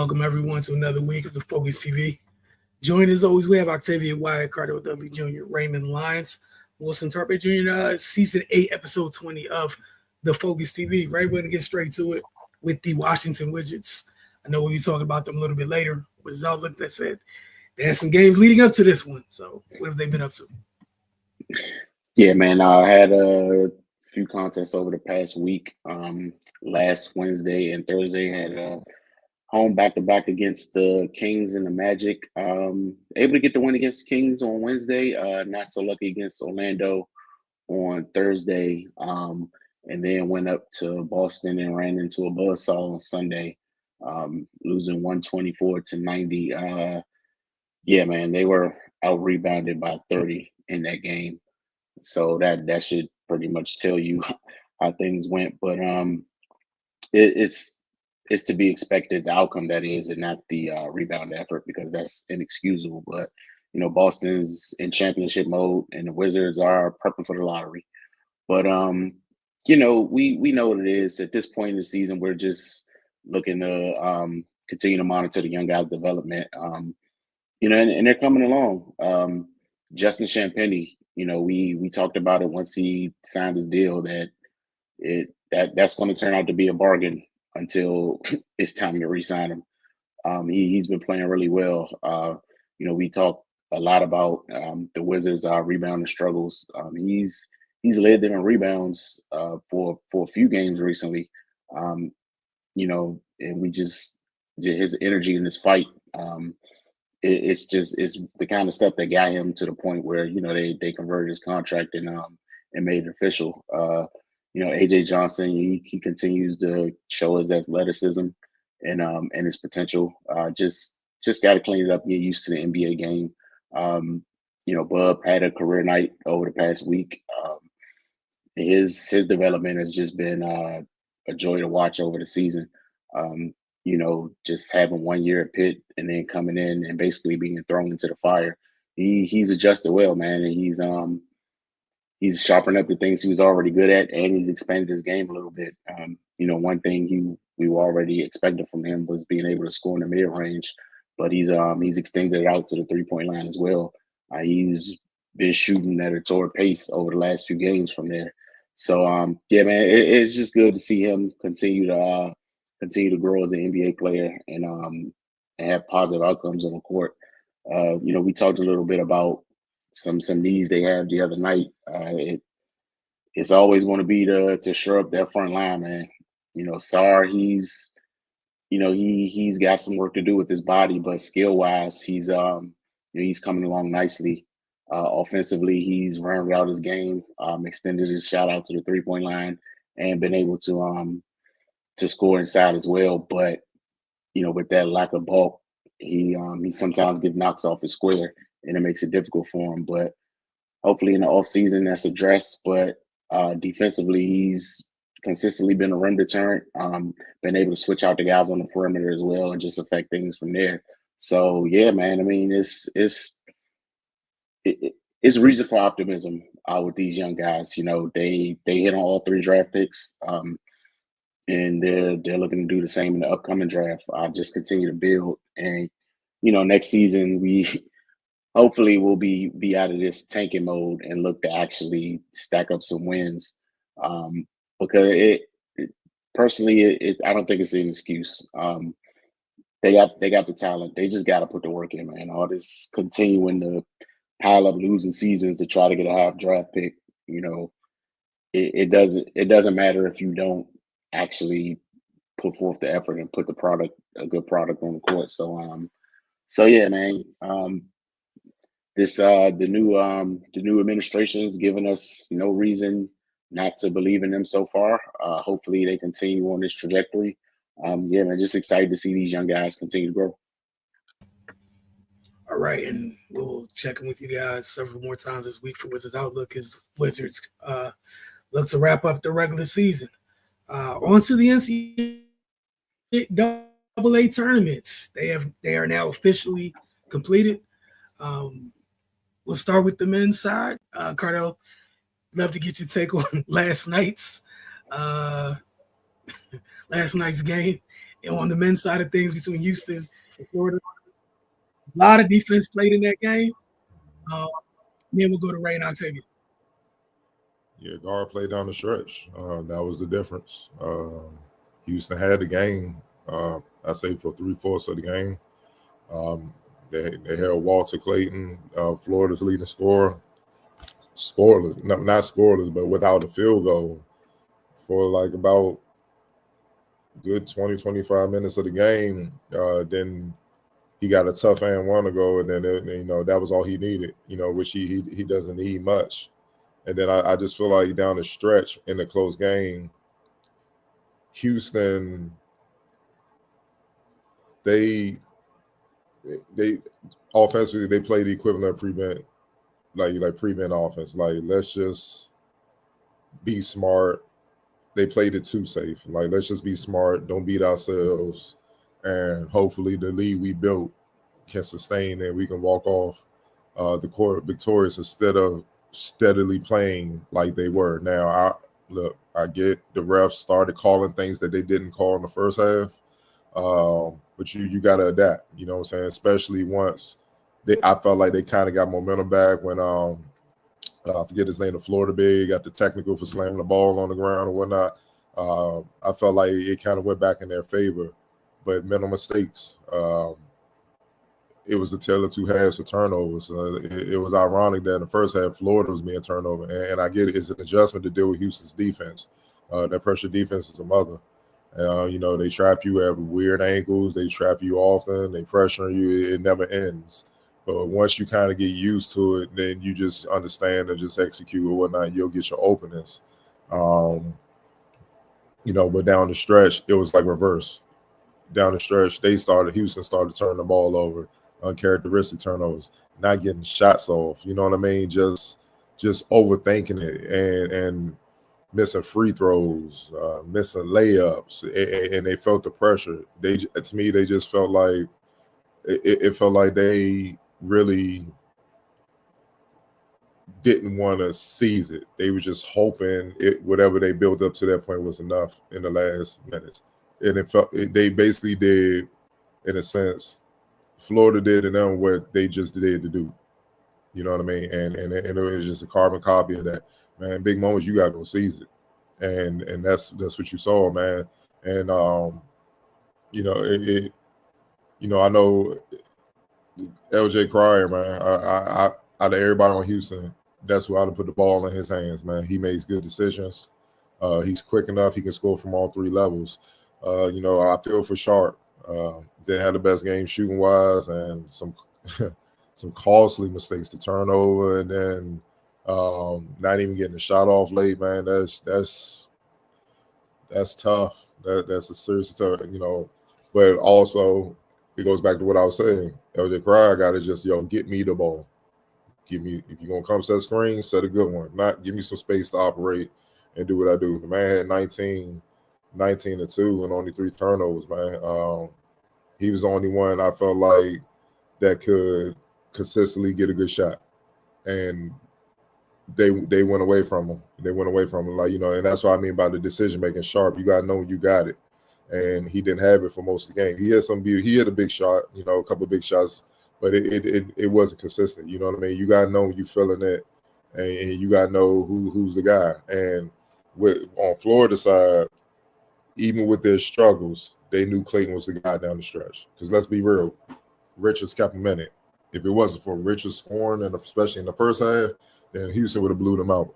welcome everyone to another week of the Focus TV. Joined as always, we have Octavia Wyatt, Carter Dudley Jr., Raymond Lyons, Wilson Tarpey Jr., Season 8, Episode 20 of the Focus TV. Right, we're going to get straight to it with the Washington Wizards. I know we'll be talking about them a little bit later. With Outlook that said they had some games leading up to this one. So what have they been up to? Yeah, man, I had a few contests over the past week. Last Wednesday and Thursday had a home back-to-back against the Kings and the Magic. Able to get the win against the Kings on Wednesday. Not so lucky against Orlando on Thursday. And then went up to Boston and ran into a buzzsaw on Sunday, losing 124-90. Yeah, man, they were out-rebounded by 30 in that game. So that should pretty much tell you how things went. But it's to be expected, the outcome that is, and not the rebound effort, because that's inexcusable. But Boston's in championship mode, and the Wizards are prepping for the lottery. But we know what it is at this point in the season. We're just looking to continue to monitor the young guys' development. And they're coming along. Justin Champagnie, we talked about it once he signed his deal that's going to turn out to be a bargain until it's time to re-sign him. He's been playing really well. We talked a lot about the Wizards' rebounding struggles. He's led them in rebounds for a few games recently. And we just his energy in this fight. It's the kind of stuff that got him to the point where they converted his contract and made it official. AJ Johnson, he continues to show his athleticism and his potential. Just got to clean it up, get used to the NBA game. Bub had a career night over the past week. His development has just been a joy to watch over the season. Just having 1 year at Pitt and then coming in and basically being thrown into the fire. He's adjusted well, man, and he's sharpened up the things he was already good at, and he's expanded his game a little bit. One thing we were already expecting from him was being able to score in the mid range, but he's extended it out to the 3-point line as well. He's been shooting at a torrid pace over the last few games from there. So yeah, man, it's just good to see him continue to grow as an NBA player and have positive outcomes on the court. We talked a little bit about some needs they have the other night. It's always going to be to shore up that front line, man. Sarr, he's got some work to do with his body, but skill wise, he's coming along nicely. Offensively, he's rounded out his game, extended his shot out to the 3-point line, and been able to score inside as well. But with that lack of bulk, he sometimes gets knocks off his square, and it makes it difficult for him. But hopefully in the offseason that's addressed. But defensively, he's consistently been a rim deterrent, been able to switch out the guys on the perimeter as well and just affect things from there. So yeah, man, I mean, it's reason for optimism with these young guys. They hit on all 3 draft picks, and they're looking to do the same in the upcoming draft. Just continue to build, and next season we hopefully we'll be out of this tanking mode and look to actually stack up some wins. Because personally, I don't think it's an excuse. They got the talent. They just got to put the work in, man. All this continuing to pile up losing seasons to try to get a half draft pick, it doesn't matter if you don't actually put forth the effort and put a good product on the court. So yeah, man. The new administration has given us no reason not to believe in them so far. Hopefully they continue on this trajectory. Yeah, man, just excited to see these young guys continue to grow. All right, and we'll check in with you guys several more times this week for Wizards Outlook as Wizards look to wrap up the regular season. On to the NCAA tournaments. They are now officially completed. We'll start with the men's side. Cardell, love to get your take on last night's game. And on the men's side of things between Houston and Florida, a lot of defense played in that game. Then we'll go to Ray and Octavia. Yeah, guard played down the stretch. That was the difference. Houston had the game. I say for 3/4 of the game. They held Walter Clayton, Florida's leading scorer, scoreless, not scoreless, but without a field goal for like about good 20, 25 minutes of the game. Then he got a tough and one to go, and then that was all he needed. Which he doesn't need much. And then I just feel like down the stretch in the close game, Houston, they offensively they play the equivalent of prevent, like prevent offense. Like, let's just be smart. They played it too safe. Like, let's just be smart. Don't beat ourselves, and hopefully the lead we built can sustain and we can walk off the court victorious instead of steadily playing like they were. Now, I get the refs started calling things that they didn't call in the first half, but you got to adapt. You know what I'm saying? Especially once I felt like they kind of got momentum back when I forget his name, the Florida big, got the technical for slamming the ball on the ground or whatnot. I felt like it kind of went back in their favor, but mental mistakes. It was a tale of two halves of turnovers. It was ironic that in the first half, Florida was being turned over. And I get it. It's an adjustment to deal with Houston's defense. That pressure defense is a mother. They trap you at weird angles. They trap you often. They pressure you. It never ends. But once you kind of get used to it, then you just understand and just execute or whatnot. You'll get your openings. But down the stretch, it was like reverse. Down the stretch, Houston started turning the ball over. Uncharacteristic turnovers, not getting shots off. You know what I mean? Just overthinking it and missing free throws, missing layups, and they felt the pressure. To me, they just felt like it felt like they really didn't want to seize it. They were just hoping whatever they built up to that point was enough in the last minutes, and they basically did, in a sense, Florida did to them what they just did to do. You know what I mean? And it was just a carbon copy of that. Man, big moments, you gotta go seize it. And that's what you saw, man. And I know LJ Cryer, man. I out of everybody on Houston, that's who I'd have put the ball in his hands, man. He makes good decisions. He's quick enough. He can score from all three levels. I feel for Sharp. Didn't have the best game shooting wise, and some costly mistakes to turn over, and then not even getting a shot off late, man. That's tough. That's a serious tough, But also, it goes back to what I was saying. LJ Cryer got to just get me the ball. If you're gonna come set a screen, set a good one. Not give me some space to operate and do what I do. The man had 19 to 2 and only 3 turnovers, man. He was the only one I felt like that could consistently get a good shot. And they went away from him. And that's what I mean by the decision making Sharp. You gotta know when you got it. And he didn't have it for most of the game. He had a big shot, a couple of big shots, but it wasn't consistent. You know what I mean? You gotta know when you feeling it, and you gotta know who's the guy. And on Florida's side, even with their struggles, they knew Clayton was the guy down the stretch. Because let's be real, Richards kept him in it. If it wasn't for Richards scoring, and especially in the first half, then Houston would have blew them out.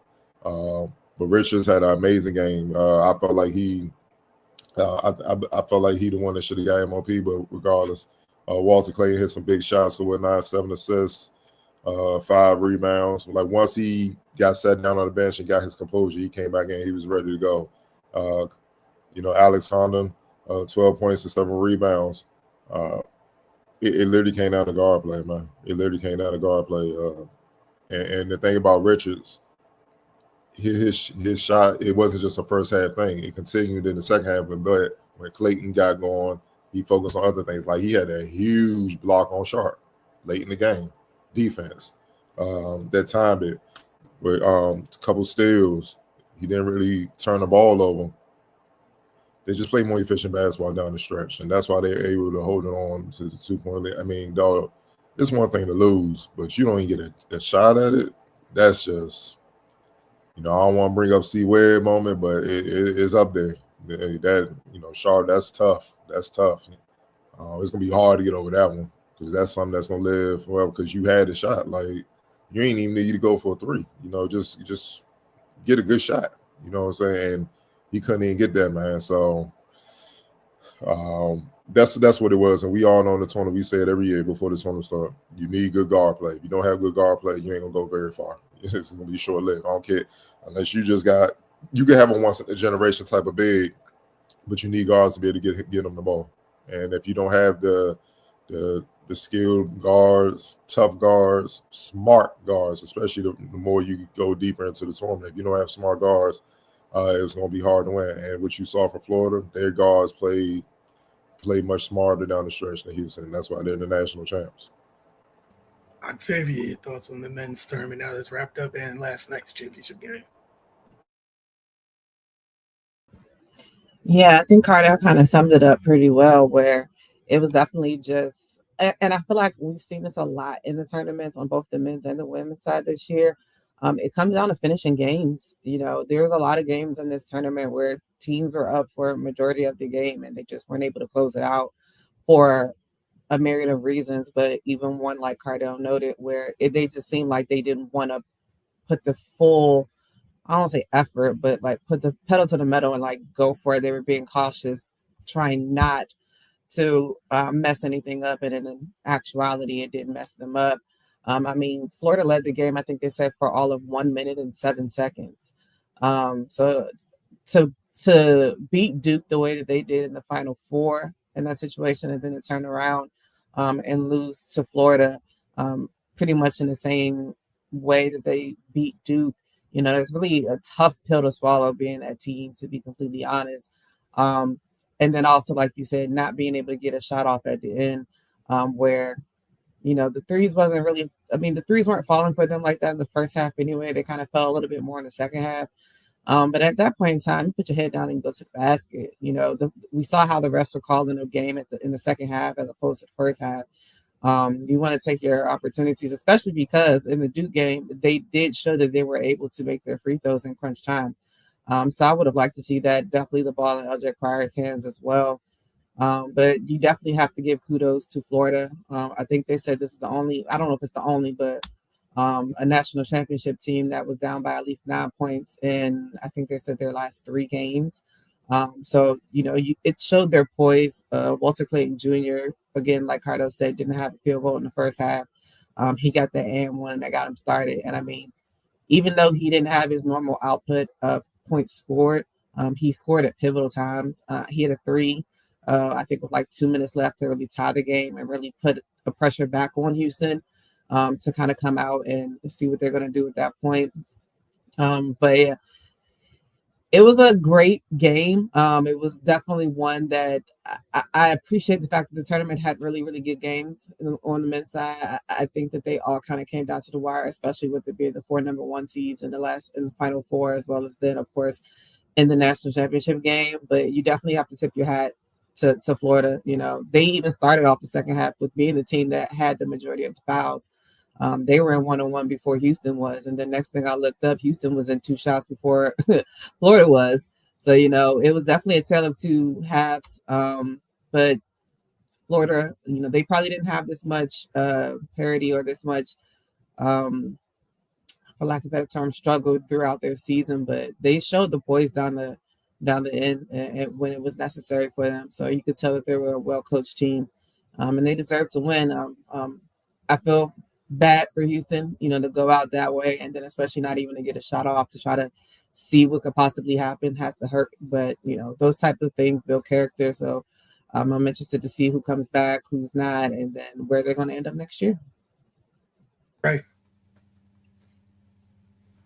But Richards had an amazing game. I felt like he the one that should have got MOP. But regardless, Walter Clayton hit some big shots or whatnot, 7 assists, 5 rebounds. Like, once he got sat down on the bench and got his composure, he came back in. He was ready to go. Alex Condon, 12 points and 7 rebounds. It literally came down to guard play, man. It literally came down to guard play. And the thing about Richards, his shot, it wasn't just a first half thing. It continued in the second half, but when Clayton got going, he focused on other things. Like, he had a huge block on Sharp late in the game, defense that timed it with a couple steals. He didn't really turn the ball over. They just play more efficient basketball down the stretch, and that's why they're able to hold it on to the 2-point lead. I mean, dog, it's one thing to lose, but you don't even get a shot at it. That's just, I don't want to bring up C. Webb moment, but it is up there. That, Charlotte, that's tough. That's tough. It's gonna be hard to get over that one because that's something that's gonna live well because you had a shot. Like you ain't even need to go for a 3. Just get a good shot. You know what I'm saying? And he couldn't even get that, man. So that's what it was. And we all know in the tournament, we say it every year before the tournament start. You need good guard play. If you don't have good guard play, you ain't gonna go very far. It's gonna be short lived. I don't care unless you can have a once in a generation type of big, but you need guards to be able to get them the ball. And if you don't have the skilled guards, tough guards, smart guards, especially the more you go deeper into the tournament, if you don't have smart guards, it's going to be hard to win. And what you saw from Florida, their guards play much smarter down the stretch than Houston, and that's why they're the national champs. Octavia, your thoughts on the men's tournament now that's wrapped up and last night's championship game? Yeah, I think Cardell kind of summed it up pretty well, where it was definitely just, and I feel like we've seen this a lot in the tournaments on both the men's and the women's side this year. It comes down to finishing games. There's a lot of games in this tournament where teams were up for a majority of the game and they just weren't able to close it out for a myriad of reasons. But even one, like Cardell noted, where they just seemed like they didn't want to put the full, I don't want to say effort, but like put the pedal to the metal and like go for it. They were being cautious, trying not to mess anything up. And in actuality, it did mess them up. Florida led the game, I think they said, for all of 1 minute and 7 seconds. So to beat Duke the way that they did in the Final Four in that situation, and then to turn around and lose to Florida pretty much in the same way that they beat Duke, it's really a tough pill to swallow being that team, to be completely honest. And then also, like you said, not being able to get a shot off at the end where, the threes wasn't really, the threes weren't falling for them like that in the first half anyway. They kind of fell a little bit more in the second half. But at that point in time, you put your head down and go to the basket. We saw how the refs were calling the game in the second half as opposed to the first half. You want to take your opportunities, especially because in the Duke game, they did show that they were able to make their free throws in crunch time. So I would have liked to see that. Definitely the ball in LJ Crier's hands as well. But you definitely have to give kudos to Florida. I think they said this is the only, I don't know if it's the only, but a national championship team that was down by at least 9 points in, I think they said, their last 3 games. So it showed their poise. Walter Clayton Jr., again, like Cardo said, didn't have a field goal in the first half. He got the and one, and that got him started. And even though he didn't have his normal output of points scored, he scored at pivotal times. He had a 3, I think, with like 2 minutes left to really tie the game and really put the pressure back on Houston to kind of come out and see what they're going to do at that point. But yeah, it was a great game. It was definitely one that I appreciate the fact that the tournament had really, really good games on the men's side. I think that they all kind of came down to the wire, especially with it being the 4 number 1 seeds in the Final Four, as well as then, of course, in the national championship game. But you definitely have to tip your hat to Florida. They even started off the second half with being the team that had the majority of the fouls. They were in 1-on-1 before Houston was. And the next thing I looked up, Houston was in 2 shots before Florida was. So, it was definitely a tale of 2 halves. But Florida, they probably didn't have this much parity or this much, for lack of a better term, struggle throughout their season. But they showed the poise down the end and when it was necessary for them. So you could tell that they were a well-coached team. And they deserve to win. I feel bad for Houston, to go out that way, and then especially not even to get a shot off to try to see what could possibly happen has to hurt. But those type of things build character. So I'm interested to see who comes back, who's not, and then where they're going to end up next year. Right.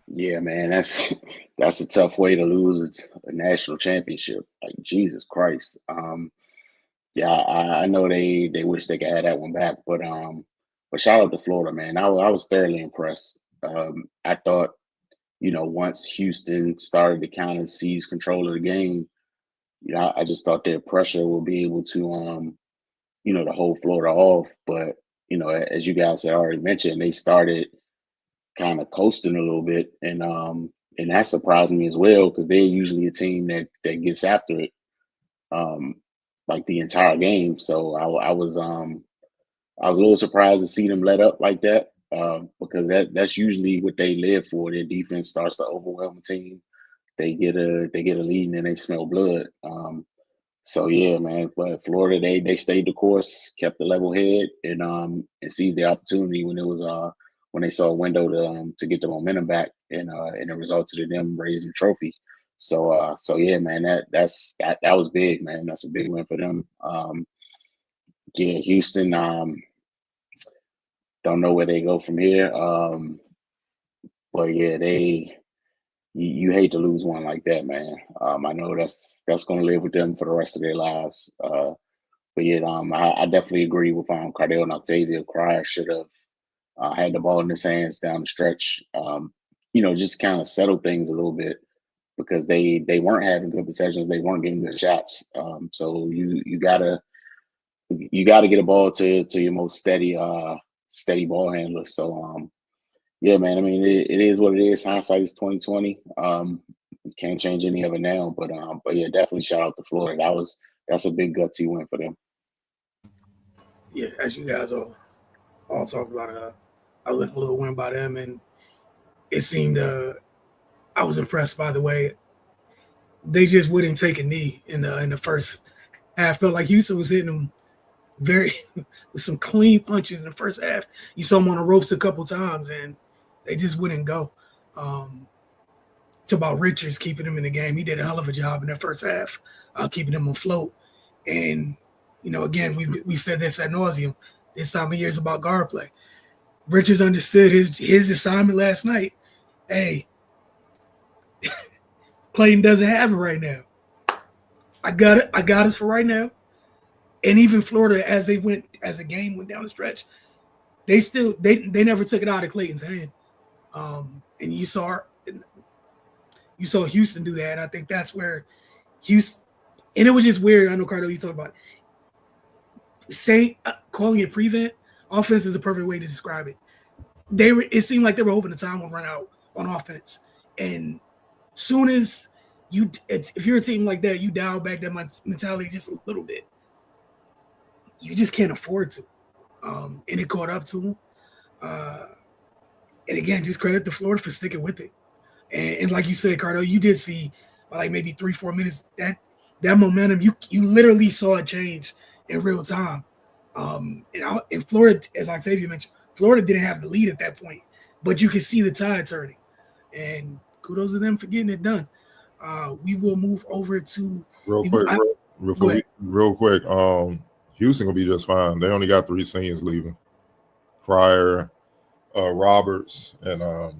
Yeah, man, that's a tough way to lose a national championship. Like, Jesus Christ. Yeah, I know they wish they could have that one back, but shout out to Florida, man. I was thoroughly impressed. I thought, once Houston started to kind of seize control of the game, I just thought their pressure will be able to, to hold Florida off. But, as you guys had already mentioned, they started kind of coasting a little bit. And that surprised me as well, because they're usually a team that gets after it like the entire game. So I was a little surprised to see them let up like that, because that's usually what they live for. Their defense starts to overwhelm the team. They get a lead and then they smell blood. So yeah, man. But Florida, they stayed the course, kept the level head, and seized the opportunity when they saw a window to get the momentum back, and it resulted in them raising the trophy. So yeah, man, that was big, man. That's a big win for them. Yeah, Houston. Don't know where they go from here. But yeah, you hate to lose one like that, man. I know that's going to live with them for the rest of their lives. But yeah, I definitely agree with Cardale and Octavia. Cryer should have had the ball in his hands down the stretch. Just kind of settle things a little bit, because they weren't having good possessions. They weren't getting good shots. So you gotta get a ball to your most steady ball handler. So yeah, man. I mean, it is what it is. Hindsight is 2020. Can't change any of it now. But yeah, definitely shout out to Florida. That's a big gutsy win for them. Yeah, as you guys all talked about, a little win by them, and it seemed I was impressed by the way they just wouldn't take a knee in the first half. Felt like Houston was hitting them very with some clean punches in the first half. You saw them on the ropes a couple times, and they just wouldn't go. It's about Richards keeping him in the game. He did a hell of a job in that first half, keeping him afloat. And again, we've said this ad nauseum. This time of year is about guard play. Richards understood his assignment last night. Hey, Clayton doesn't have it right now. I got it. I got us for right now. And even Florida, as the game went down the stretch, they never took it out of Clayton's hand. And you saw Houston do that. And I think that's where Houston, and it was just weird. I know, Cardo, you talked about calling it prevent offense is a perfect way to describe it. It seemed like they were hoping the time would run out on offense. And soon as if you're a team like that, you dial back that mentality just a little bit. You just can't afford to. And it caught up to them. And again, just credit to Florida for sticking with it. And like you said, Cardo, you did see like maybe 3-4 minutes that momentum. You literally saw it change in real time. And Florida, as Octavia mentioned, Florida didn't have the lead at that point, but you could see the tide turning. And kudos to them for getting it done. We will move over to real quick. Houston will be just fine. They only got 3 seniors leaving. Cryer, Roberts, and I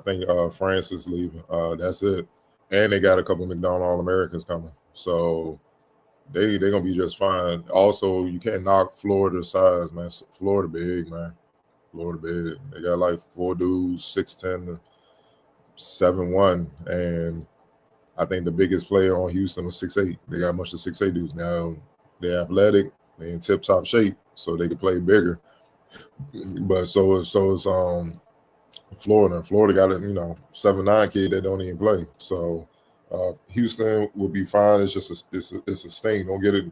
think Francis leaving. That's it. And they got a couple of McDonald All-Americans coming. So they're going to be just fine. Also, you can't knock Florida's size, man. Florida big, man. Florida big. They got like 4 dudes, 6'10", 7'1", and I think the biggest player on Houston was 6'8". They got a bunch of 6'8" dudes. Now they're athletic, they're in tip-top shape, so they can play bigger. But so is Florida. Florida got a 7'9" kid that don't even play. So Houston will be fine. It's just it's a stain. Don't get it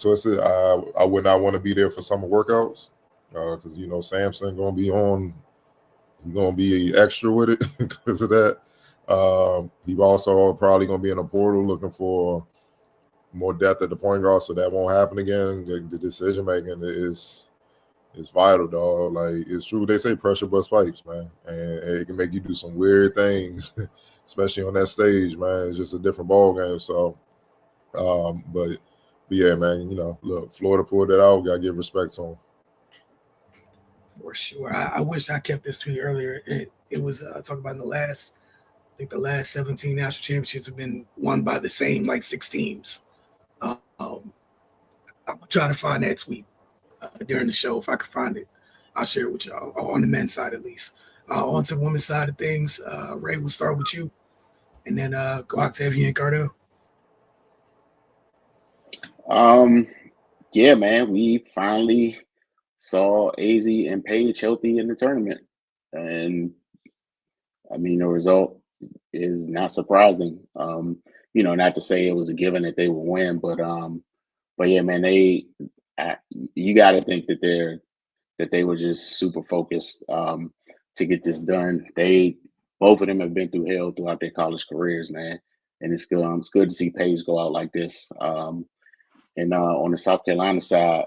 twisted. I would not want to be there for summer workouts because Samson gonna be on. He's gonna be extra with it because of that. He also probably gonna be in a portal looking for more depth at the point guard, so that won't happen again. The decision making is vital, dog. Like, it's true. They say pressure busts pipes, man, and it can make you do some weird things, especially on that stage, man. It's just a different ball game. So, but yeah, man. Look, Florida pulled it out. Gotta give respect to them. For sure. I wish I kept this tweet earlier. It was talking about the last 17 national championships have been won by the same 6 teams. I'm gonna try to find that tweet during the show. If I can find it, I'll share it with y'all on the men's side at least. On to the women's side of things, Ray, we'll start with you, and then go Octavia and Cardell. Yeah, man, we finally saw AZ and Paige healthy in the tournament, and I mean the result is not surprising. Not to say it was a given that they would win, but yeah, man, I, you got to think that they were just super focused to get this done. Both of them have been through hell throughout their college careers, man, and it's good to see Paige go out like this. And on the South Carolina side,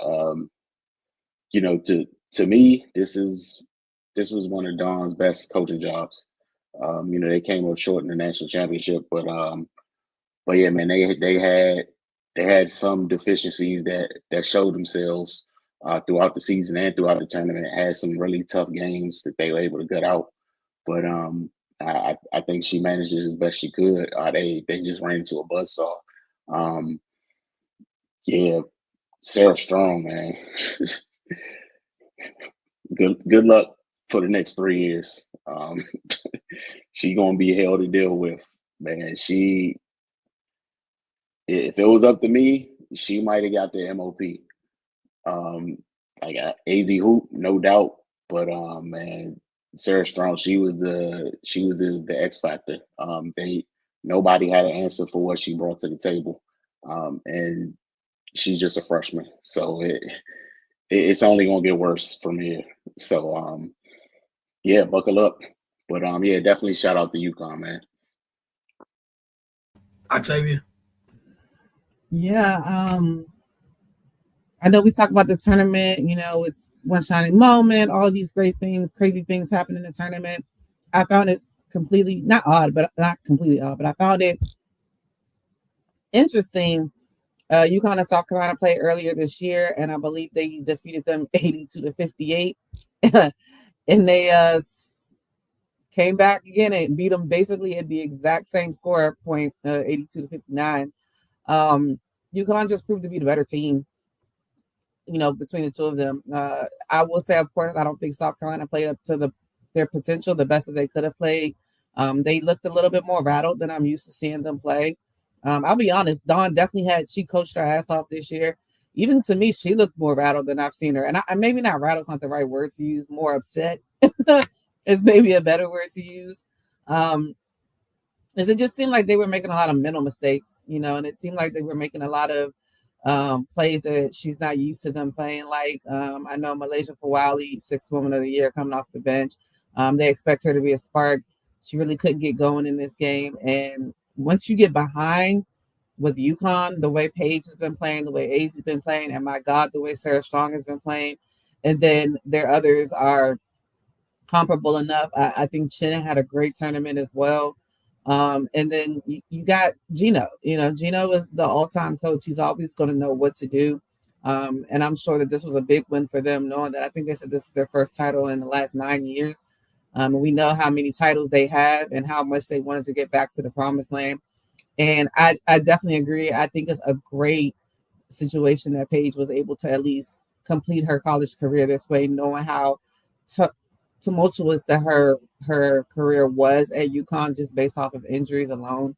to me, this was one of Don's best coaching jobs. They came up short in the national championship, but yeah, man, they had some deficiencies that showed themselves throughout the season and throughout the tournament. Had some really tough games that they were able to gut out, but I think she managed it as best she could. They just ran into a buzzsaw. Um, yeah, Sarah Strong, man. Good luck for the next 3 years. She gonna be hell to deal with, man. If it was up to me, she might have got the MOP. I got AZ Hoop, no doubt, but man, Sarah Strong, she was the X factor. Nobody had an answer for what she brought to the table, and she's just a freshman, so it's only gonna get worse from here. So yeah, buckle up. But yeah, definitely shout out to UConn, man. Octavia. Yeah, I know we talk about the tournament, it's one shining moment, all these great things, crazy things happen in the tournament. I found it completely not completely odd, but I found it interesting. UConn and South Carolina played earlier this year, and I believe they defeated them 82-58. And they came back again and beat them basically at the exact same score point, 82-59. UConn just proved to be the better team, between the two of them. I will say, of course, I don't think South Carolina played up to their potential, the best that they could have played. They looked a little bit more rattled than I'm used to seeing them play. I'll be honest, Dawn definitely she coached her ass off this year. Even to me, she looked more rattled than I've seen her. And I maybe not rattled's not the right word to use, more upset is maybe a better word to use. Because it just seemed like they were making a lot of mental mistakes, and it seemed like they were making a lot of plays that she's not used to them playing. Like I know Malaysia Fawali, 6th Woman of the Year, coming off the bench. They expect her to be a spark. She really couldn't get going in this game. And once you get behind with UConn, the way Paige has been playing, the way AZ has been playing, and my God, the way Sarah Strong has been playing, and then their others are comparable enough. I think Chen had a great tournament as well. And then you got Gino. Gino is the all-time coach. He's always going to know what to do. And I'm sure that this was a big win for them, knowing that I think they said this is their first title in the last 9 years. And we know how many titles they have and how much they wanted to get back to the promised land. And I definitely agree. I think it's a great situation that Paige was able to at least complete her college career this way, knowing how tumultuous that her career was at UConn just based off of injuries alone.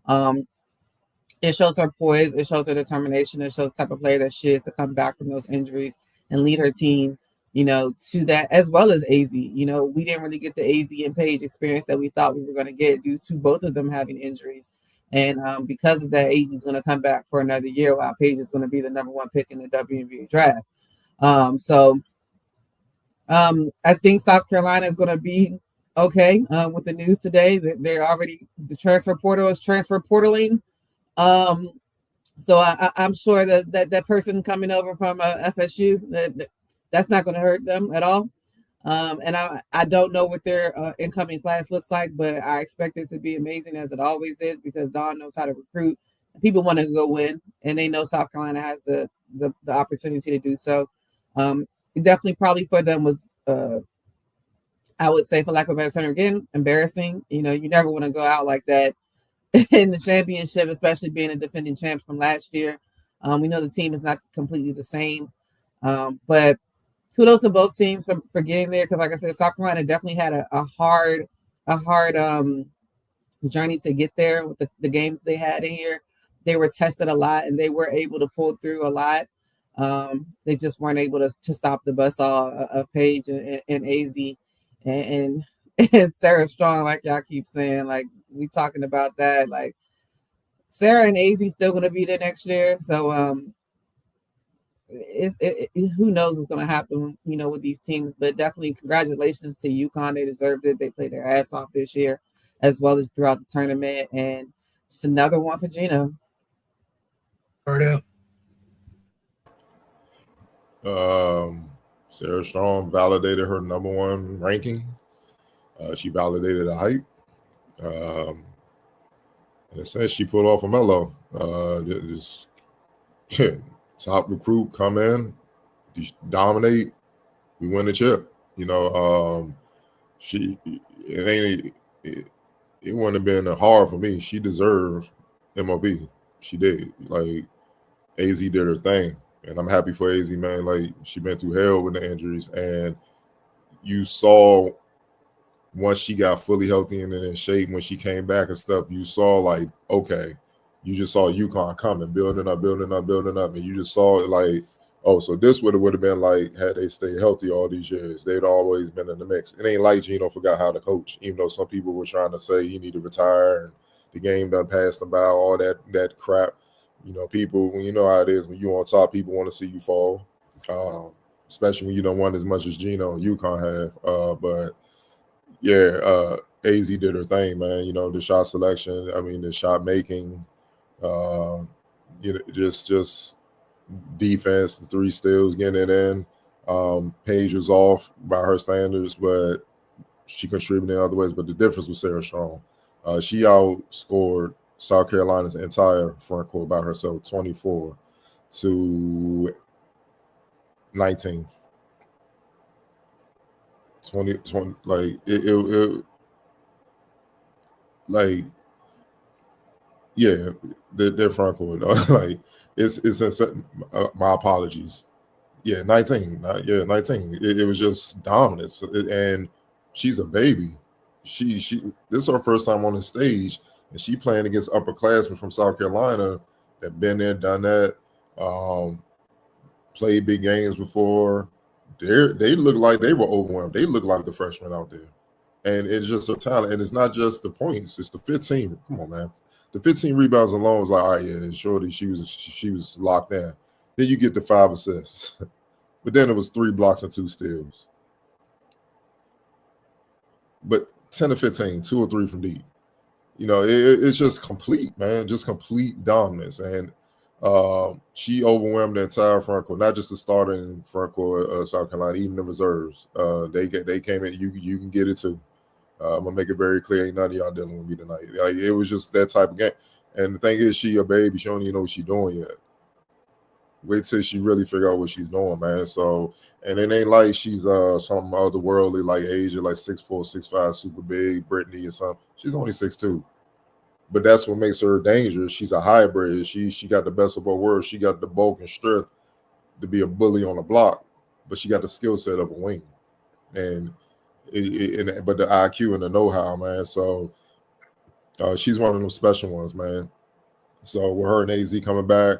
It shows her poise, it shows her determination, it shows the type of player that she is to come back from those injuries and lead her team, to that, as well as AZ. We didn't really get the AZ and Paige experience that we thought we were going to get due to both of them having injuries. And because of that, AZ is going to come back for another year while Paige is going to be the number 1 pick in the WNBA draft. I think South Carolina is going to be okay with the news today that they're already, the transfer portal is transfer portaling. So I'm sure that person coming over from FSU, that's not going to hurt them at all. And I don't know what their incoming class looks like, but I expect it to be amazing, as it always is, because Dawn knows how to recruit. People want to go win, and they know South Carolina has the opportunity to do so. Definitely probably for them was, I would say, for lack of a better term, again, embarrassing. You never want to go out like that in the championship, especially being a defending champ from last year. We know the team is not completely the same, but kudos to both teams for getting there, because like I said, South Carolina definitely had a hard journey to get there with the games they had in here. they were tested a lot and they were able to pull through a lot. They just weren't able to stop the buzzsaw of Paige and AZ and and Sarah Strong, like y'all keep saying, like we talking about that. Like Sarah and AZ still gonna be there next year. So who knows what's gonna happen, with these teams, but definitely congratulations to UConn. They deserved it. They played their ass off this year as well as throughout the tournament. And just another one for Gino. Cardell. Sarah Strong validated her number one ranking. She validated the hype. In a sense, she pulled off a Melo. Just top recruit, come in, dominate, we win the chip. It wouldn't have been hard for me. She deserved MLB. She did. Like AZ did her thing. And I'm happy for AZ, man. Like, she been through hell with the injuries. And you saw once she got fully healthy and in shape, when she came back and stuff, you saw, like, okay, you just saw UConn coming, building up. And you just saw it like, oh, so this would have been like, had they stayed healthy all these years, they'd always been in the mix. It ain't like Gino forgot how to coach, even though some people were trying to say he need to retire and the game done passed him by, all that crap. People, when you know how it is, when you on top, people want to see you fall, especially when you don't want as much as Gino and UConn have. But yeah, AZ did her thing, man. The shot selection, the shot making, just defense, the three steals, getting it in. Paige was off by her standards, but she contributed in other ways. But the difference was Sarah Strong. She outscored South Carolina's entire front court by herself, 24-19. Yeah, their front court. Like it's insane. My apologies. Yeah, 19. 19. It was just dominance, and she's a baby. She this is her first time on the stage, and she playing against upperclassmen from South Carolina that been there, done that, played big games before. They look like they were overwhelmed. They look like the freshmen out there, and it's just a talent. And it's not just the points; it's the 15. Come on, man. The 15 rebounds alone was like, all right, yeah, surely she was locked in. Then you get the 5 assists, but then it was 3 blocks and 2 steals. But 10 to 15, 2 or 3 from deep. It's just complete, man, just complete dominance. And she overwhelmed the entire front court, not just the starting front court of South Carolina, even the reserves. They came in. You can get it too. I'm gonna make it very clear, ain't none of y'all dealing with me tonight. Like, it was just that type of game. And the thing is, she a baby. She don't even know what she's doing yet. Wait till she really figure out what she's doing, man. So, and it ain't like she's something otherworldly like Asia, like 6'4", 6'5", super big, Brittany or something. She's only 6'2". But that's what makes her dangerous. She's a hybrid. She got the best of both worlds. She got the bulk and strength to be a bully on the block, but she got the skill set of a wing. And but the IQ and the know-how, man. So she's one of them special ones, man. So with her and AZ coming back,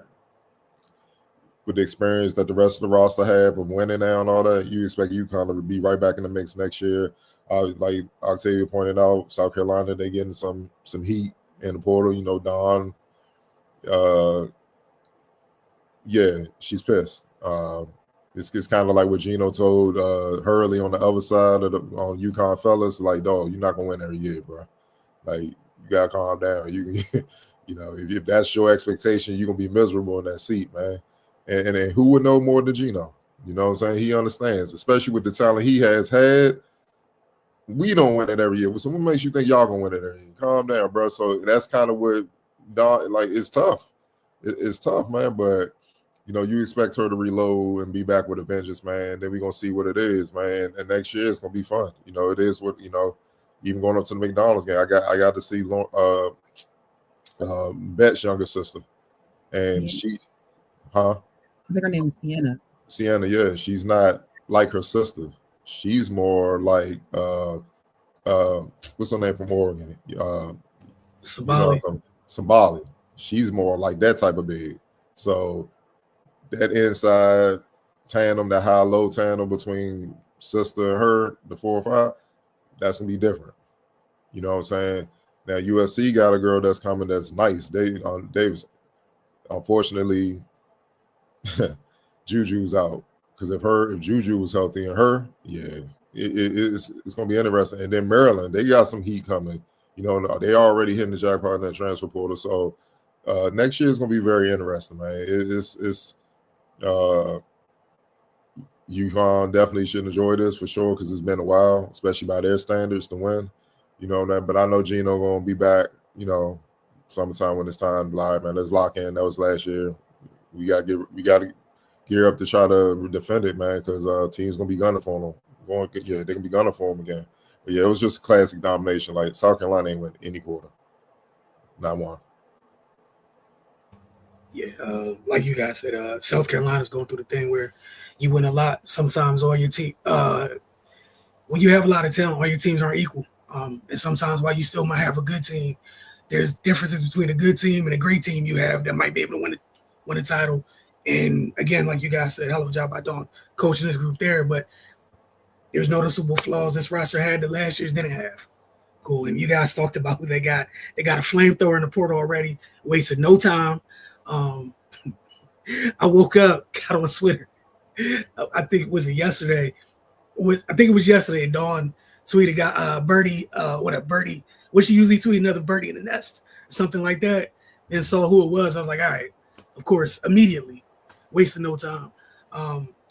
with the experience that the rest of the roster have of winning now and all that, you expect UConn to be right back in the mix next year. Like Octavia pointed out, South Carolina, they getting some heat in the portal. Dawn, yeah, she's pissed. It's kind of like what Gino told Hurley on the other side of on UConn fellas, like, dog, you're not gonna win every year, bro. Like, you gotta calm down. You can, if that's your expectation, you're gonna be miserable in that seat, man. And who would know more than Gino? You know what I'm saying? He understands, especially with the talent he has had. We don't win it every year. So what makes you think y'all gonna win it every year? Calm down, bro. So that's kind of what Dawn, like, it's tough. It's tough, man. But you expect her to reload and be back with a vengeance, man. Then we're gonna see what it is, man. And next year it's gonna be fun. It is what even going up to the McDonald's game. I got to see Bet's younger sister. And she, I think her name is Sienna. Sienna, yeah. She's not like her sister. She's more like what's her name from Oregon? Sabali. Sabali. She's more like that type of big. So that inside tandem, that high-low tandem between sister and her, the 4 or 5, that's gonna be different. You know what I'm saying? Now USC got a girl that's coming that's nice. Davis, unfortunately, Juju's out. Because if Juju was healthy and her, yeah, it's gonna be interesting. And then Maryland, they got some heat coming. You know, they already hitting the jackpot in that transfer portal. So next year is gonna be very interesting, man. UConn definitely should enjoy this for sure because it's been a while, especially by their standards to win. You know that, but I know Gino gonna be back. You know, summertime when it's time. Live, man. Let's lock in. That was last year. We gotta gear up to try to defend it, man, because teams gonna be gunning for them. They're gonna be gunning for them again. But yeah, it was just classic domination. Like South Carolina ain't win any quarter, not one. Yeah, like you guys said, South Carolina's going through the thing where you win a lot. Sometimes all your team, when you have a lot of talent, all your teams aren't equal. And sometimes while you still might have a good team, there's differences between a good team and a great team you have that might be able to win a title. And again, like you guys said, hell of a job by Dawn coaching this group there. But there's noticeable flaws this roster had that last year's didn't have. Cool. And you guys talked about who they got. They got a flamethrower in the portal already. Wasted no time. I woke up, got on Twitter. I think it was yesterday. Dawn tweeted, got Birdie, Birdie, what she usually tweet, another birdie in the nest, something like that, and saw who it was. I was like, all right, of course, immediately, wasting no time.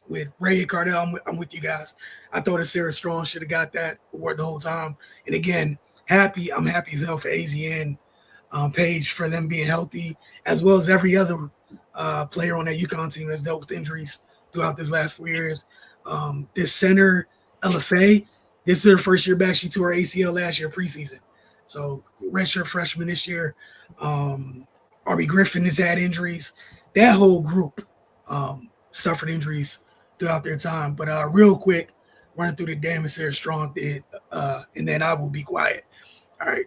With Ray and Cardell, I'm with you guys. I thought that Sarah Strong should have got that award the whole time. And again, I'm happy as hell for AZN, Paige, for them being healthy, as well as every other player on that UConn team has dealt with injuries throughout this last 4 years. This center, LFA, this is her first year back. She tore her ACL last year preseason. So redshirt freshman this year. Arby Griffin has had injuries. That whole group suffered injuries throughout their time. But real quick, running through the damage Sarah Strong did, and then I will be quiet. All right.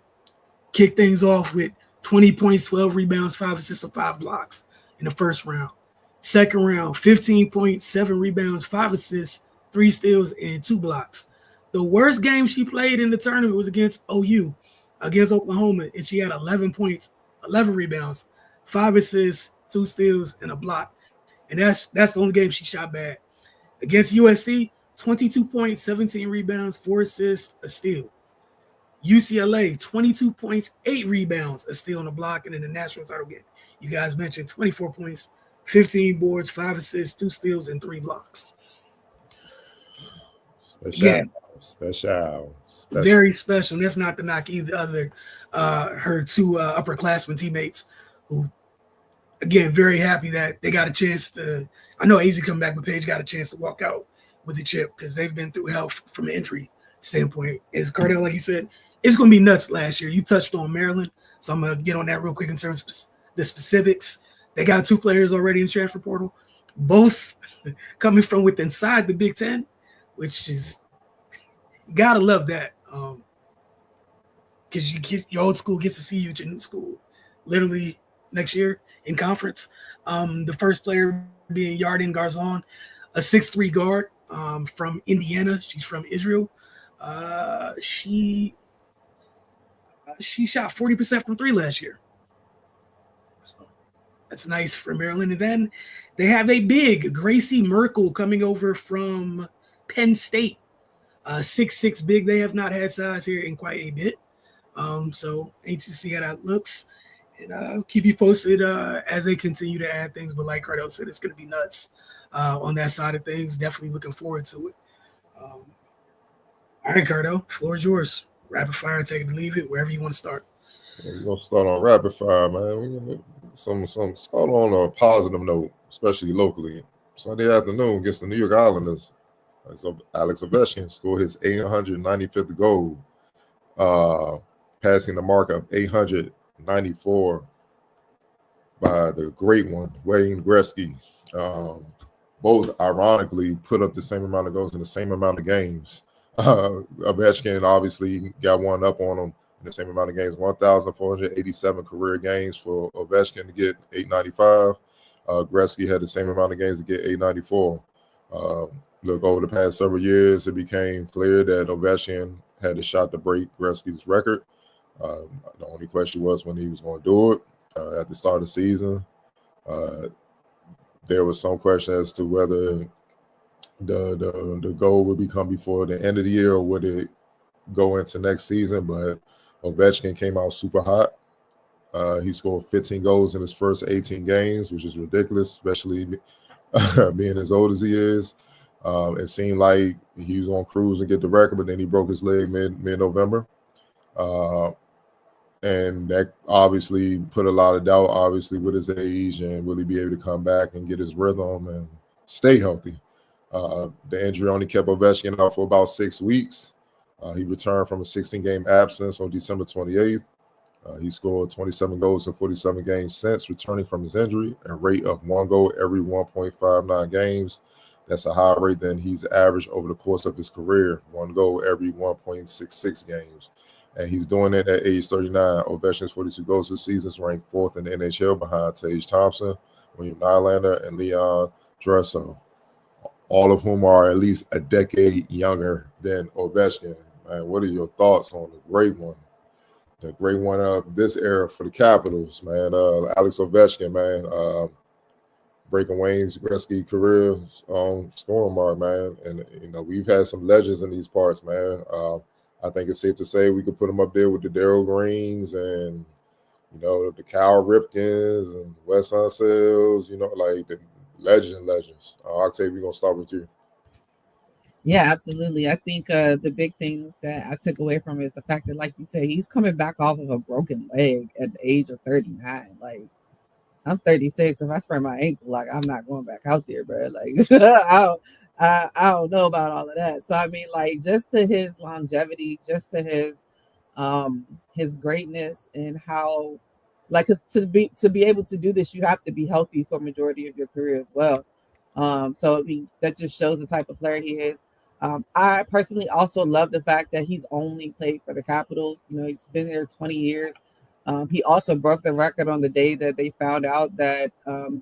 Kick things off with 20 points, 12 rebounds, 5 assists, and 5 blocks in the first round. Second round, 15 points, 7 rebounds, 5 assists, 3 steals, and 2 blocks. The worst game she played in the tournament was against OU, against Oklahoma, and she had 11 points, 11 rebounds, 5 assists, 2 steals, and a block. And that's the only game she shot bad. Against USC, 22 points, 17 rebounds, 4 assists, a steal. UCLA, 22 points, 8 rebounds, a steal, and a block. And in the national title game, you guys mentioned 24 points, 15 boards, 5 assists, 2 steals, and 3 blocks. Special. Very special. And that's not to knock either other her 2 upperclassmen teammates who, again, very happy that they got a chance to. I know AZ coming back, but Paige got a chance to walk out with the chip because they've been through hell from an injury standpoint. As Cardell, like you said, it's going to be nuts last year. You touched on Maryland, so I'm going to get on that real quick in terms of the specifics. They got 2 players already in transfer portal, both coming from within inside the Big Ten, which is gotta love that. Because your old school gets to see you at your new school literally next year in conference. The first player being Yarden Garzon, a 6'3" guard from Indiana. She's from Israel. She shot 40% from 3 last year. So that's nice for Maryland. And then they have a big Gracie Merkel coming over from Penn State. 6'6" big. They have not had size here in quite a bit. So anxious to see how that looks. And I'll keep you posted as they continue to add things. But like Cardell said, it's going to be nuts on that side of things. Definitely looking forward to it. All right, Cardell, floor is yours. Rapid fire, take it or leave it, wherever you want to start. Yeah, we're gonna start on rapid fire, man. We're gonna some start on a positive note, especially locally. Sunday afternoon against the New York Islanders. So Alex Ovechkin scored his 895th goal, passing the mark of 894 by the great one, Wayne Gretzky. Both ironically put up the same amount of goals in the same amount of games. Ovechkin obviously got one up on him in the same amount of games, 1,487 career games for Ovechkin to get 895. Gretzky had the same amount of games to get 894. Look, over the past several years, it became clear that Ovechkin had a shot to break Gretzky's record. The only question was when he was going to do it. At the start of the season, there was some question as to whether the goal would become before the end of the year or would it go into next season. But Ovechkin came out super hot. He scored 15 goals in his first 18 games, which is ridiculous, especially being as old as he is. It seemed like he was on cruise and get the record, but then he broke his leg mid-November. And that obviously put a lot of doubt, obviously, with his age, and will he be able to come back and get his rhythm and stay healthy. The injury only kept Ovechkin out for about 6 weeks. He returned from a 16-game absence on December 28th. He scored 27 goals in 47 games since returning from his injury, a rate of 1 goal every 1.59 games. That's a higher rate than he's averaged over the course of his career, 1 goal every 1.66 games. And he's doing it at age 39. Ovechkin's 42 goals this season is ranked 4th in the NHL behind Tage Thompson, William Nylander, and Leon Draisaitl, all of whom are at least a decade younger than Ovechkin. Man, what are your thoughts on the great one? The great one of this era for the Capitals, man. Alex Ovechkin, man, breaking Wayne Gretzky career scoring mark, man. And we've had some legends in these parts, man. I think it's safe to say we could put them up there with the Darryl Greens and the Cal Ripkins and Wes Unseld, like the legends. Octave, we're gonna start with you. Yeah, absolutely. I think the big thing that I took away from it is the fact that, like you said, he's coming back off of a broken leg at the age of 39. Like, I'm 36. If I sprain my ankle, like, I'm not going back out there, bro. Like, I don't know about all of that. So I mean, like, just to his longevity, just to his greatness, and how, like, 'cause to be able to do this, you have to be healthy for majority of your career as well. So I mean, that just shows the type of player he is. I personally also love the fact that he's only played for the Capitals. He's been there 20 years. He also broke the record on the day that they found out that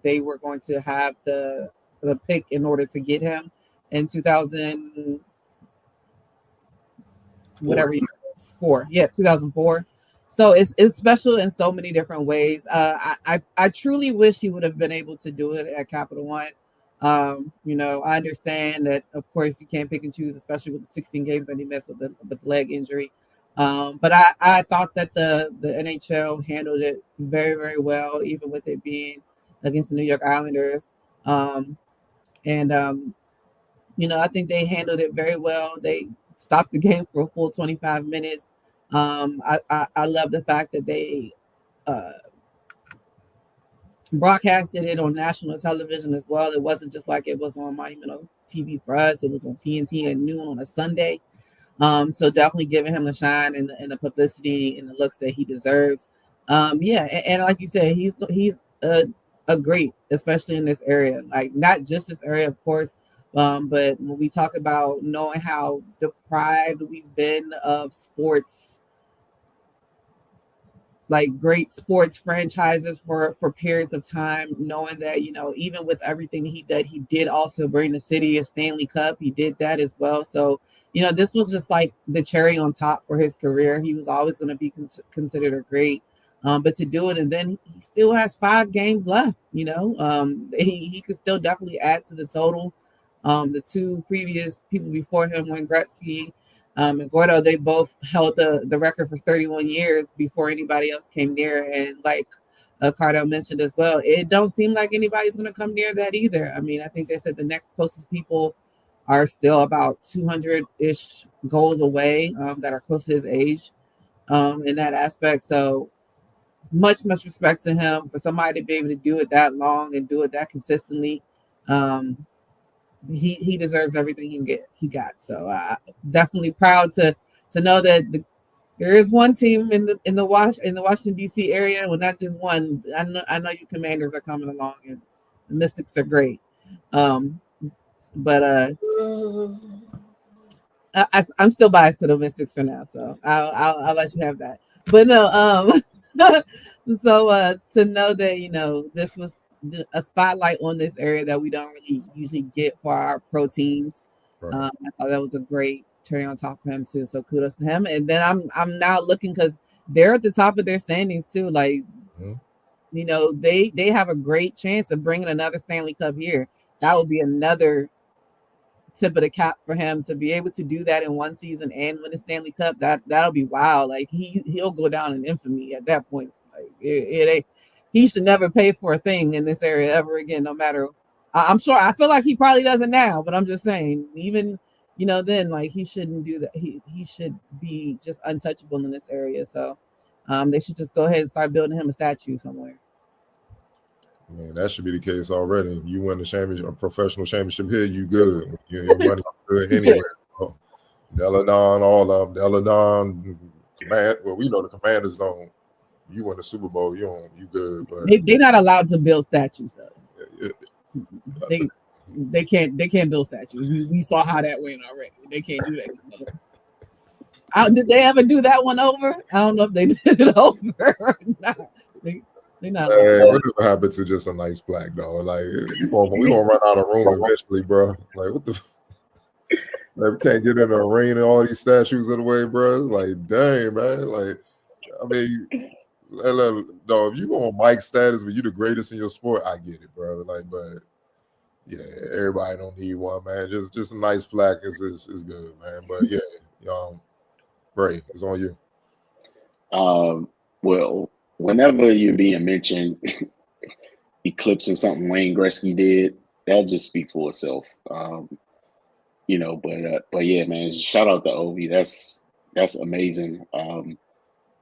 they were going to have the pick in order to get him in 2000, whatever year it was, 2004. So it's special in so many different ways. I truly wish he would have been able to do it at Capital One. I understand that, of course, you can't pick and choose, especially with the 16 games that he missed with the leg injury. But I thought that the NHL handled it very, very well, even with it being against the New York Islanders. I think they handled it very well. They stopped the game for a full 25 minutes. I love the fact that they broadcasted it on national television as well. It wasn't just like it was on Monumental TV for us. It was on TNT at noon on a Sunday. So definitely giving him the shine and the publicity and the looks that he deserves. And like you said, he's a great, especially in this area. Like, not just this area, of course, but when we talk about knowing how deprived we've been of sports, like great sports franchises for periods of time, knowing that, even with everything he did also bring the city a Stanley Cup. He did that as well. So, this was just like the cherry on top for his career. He was always going to be considered a great, but to do it, and then he still has 5 games left, he could still definitely add to the total. The 2 previous people before him, Wayne Gretzky and Gordo, they both held the record for 31 years before anybody else came near. And like Cardo mentioned as well, it don't seem like anybody's going to come near that either. I mean, I think they said the next closest people are still about 200-ish goals away that are close to his age in that aspect. So much respect to him for somebody to be able to do it that long and do it that consistently. He deserves everything he got. So definitely proud to know that there is one team in the Washington D.C. area. Well, not just one. I know you Commanders are coming along, and the Mystics are great. But I'm still biased to the Mystics for now, so I'll let you have that. But no, so to know that, you know, this was a spotlight on this area that we don't really usually get for our pro teams. Right. I thought that was a great cherry on top for him too. So kudos to him. And then I'm now looking because they're at the top of their standings too. Like, you know, they have a great chance of bringing another Stanley Cup here. That would be another tip of the cap for him to be able to do that in one season and win a Stanley Cup. That'll be wild. Like he'll go down in infamy at that point. Like he should never pay for a thing in this area ever again. No matter, I'm sure. I feel like he probably doesn't now, but I'm just saying, even you know, then like he shouldn't do that. He should be just untouchable in this area. So they should just go ahead and start building him a statue somewhere. I mean, that should be the case already. You win the championship, a professional championship here, you good. Your money good anyway. So, Deladon, all of them. Deladon, Command. Well, we know the Commanders don't. You win the Super Bowl, you good. But they're not allowed to build statues though. They can't build statues. We saw how that went already. They can't do that. Did they ever do that one over? I don't know if they did it over or not. They're not. Whatever happened to just a nice plaque, though? Like we gonna run out of room eventually, bro. Like what the? Like, we can't get in the arena. All these statues in the way, bro. It's like, dang, man. Like, I mean, no, if you on Mike status, but you the greatest in your sport, I get it, bro. Like, but yeah, everybody don't need one, man. Just a nice plaque is good, man. But yeah, Ray, it's on you. Well, whenever you're being mentioned, eclipsing something Wayne Gretzky did, that just speaks for itself. You know, but yeah, man, shout out to Ovi. That's amazing.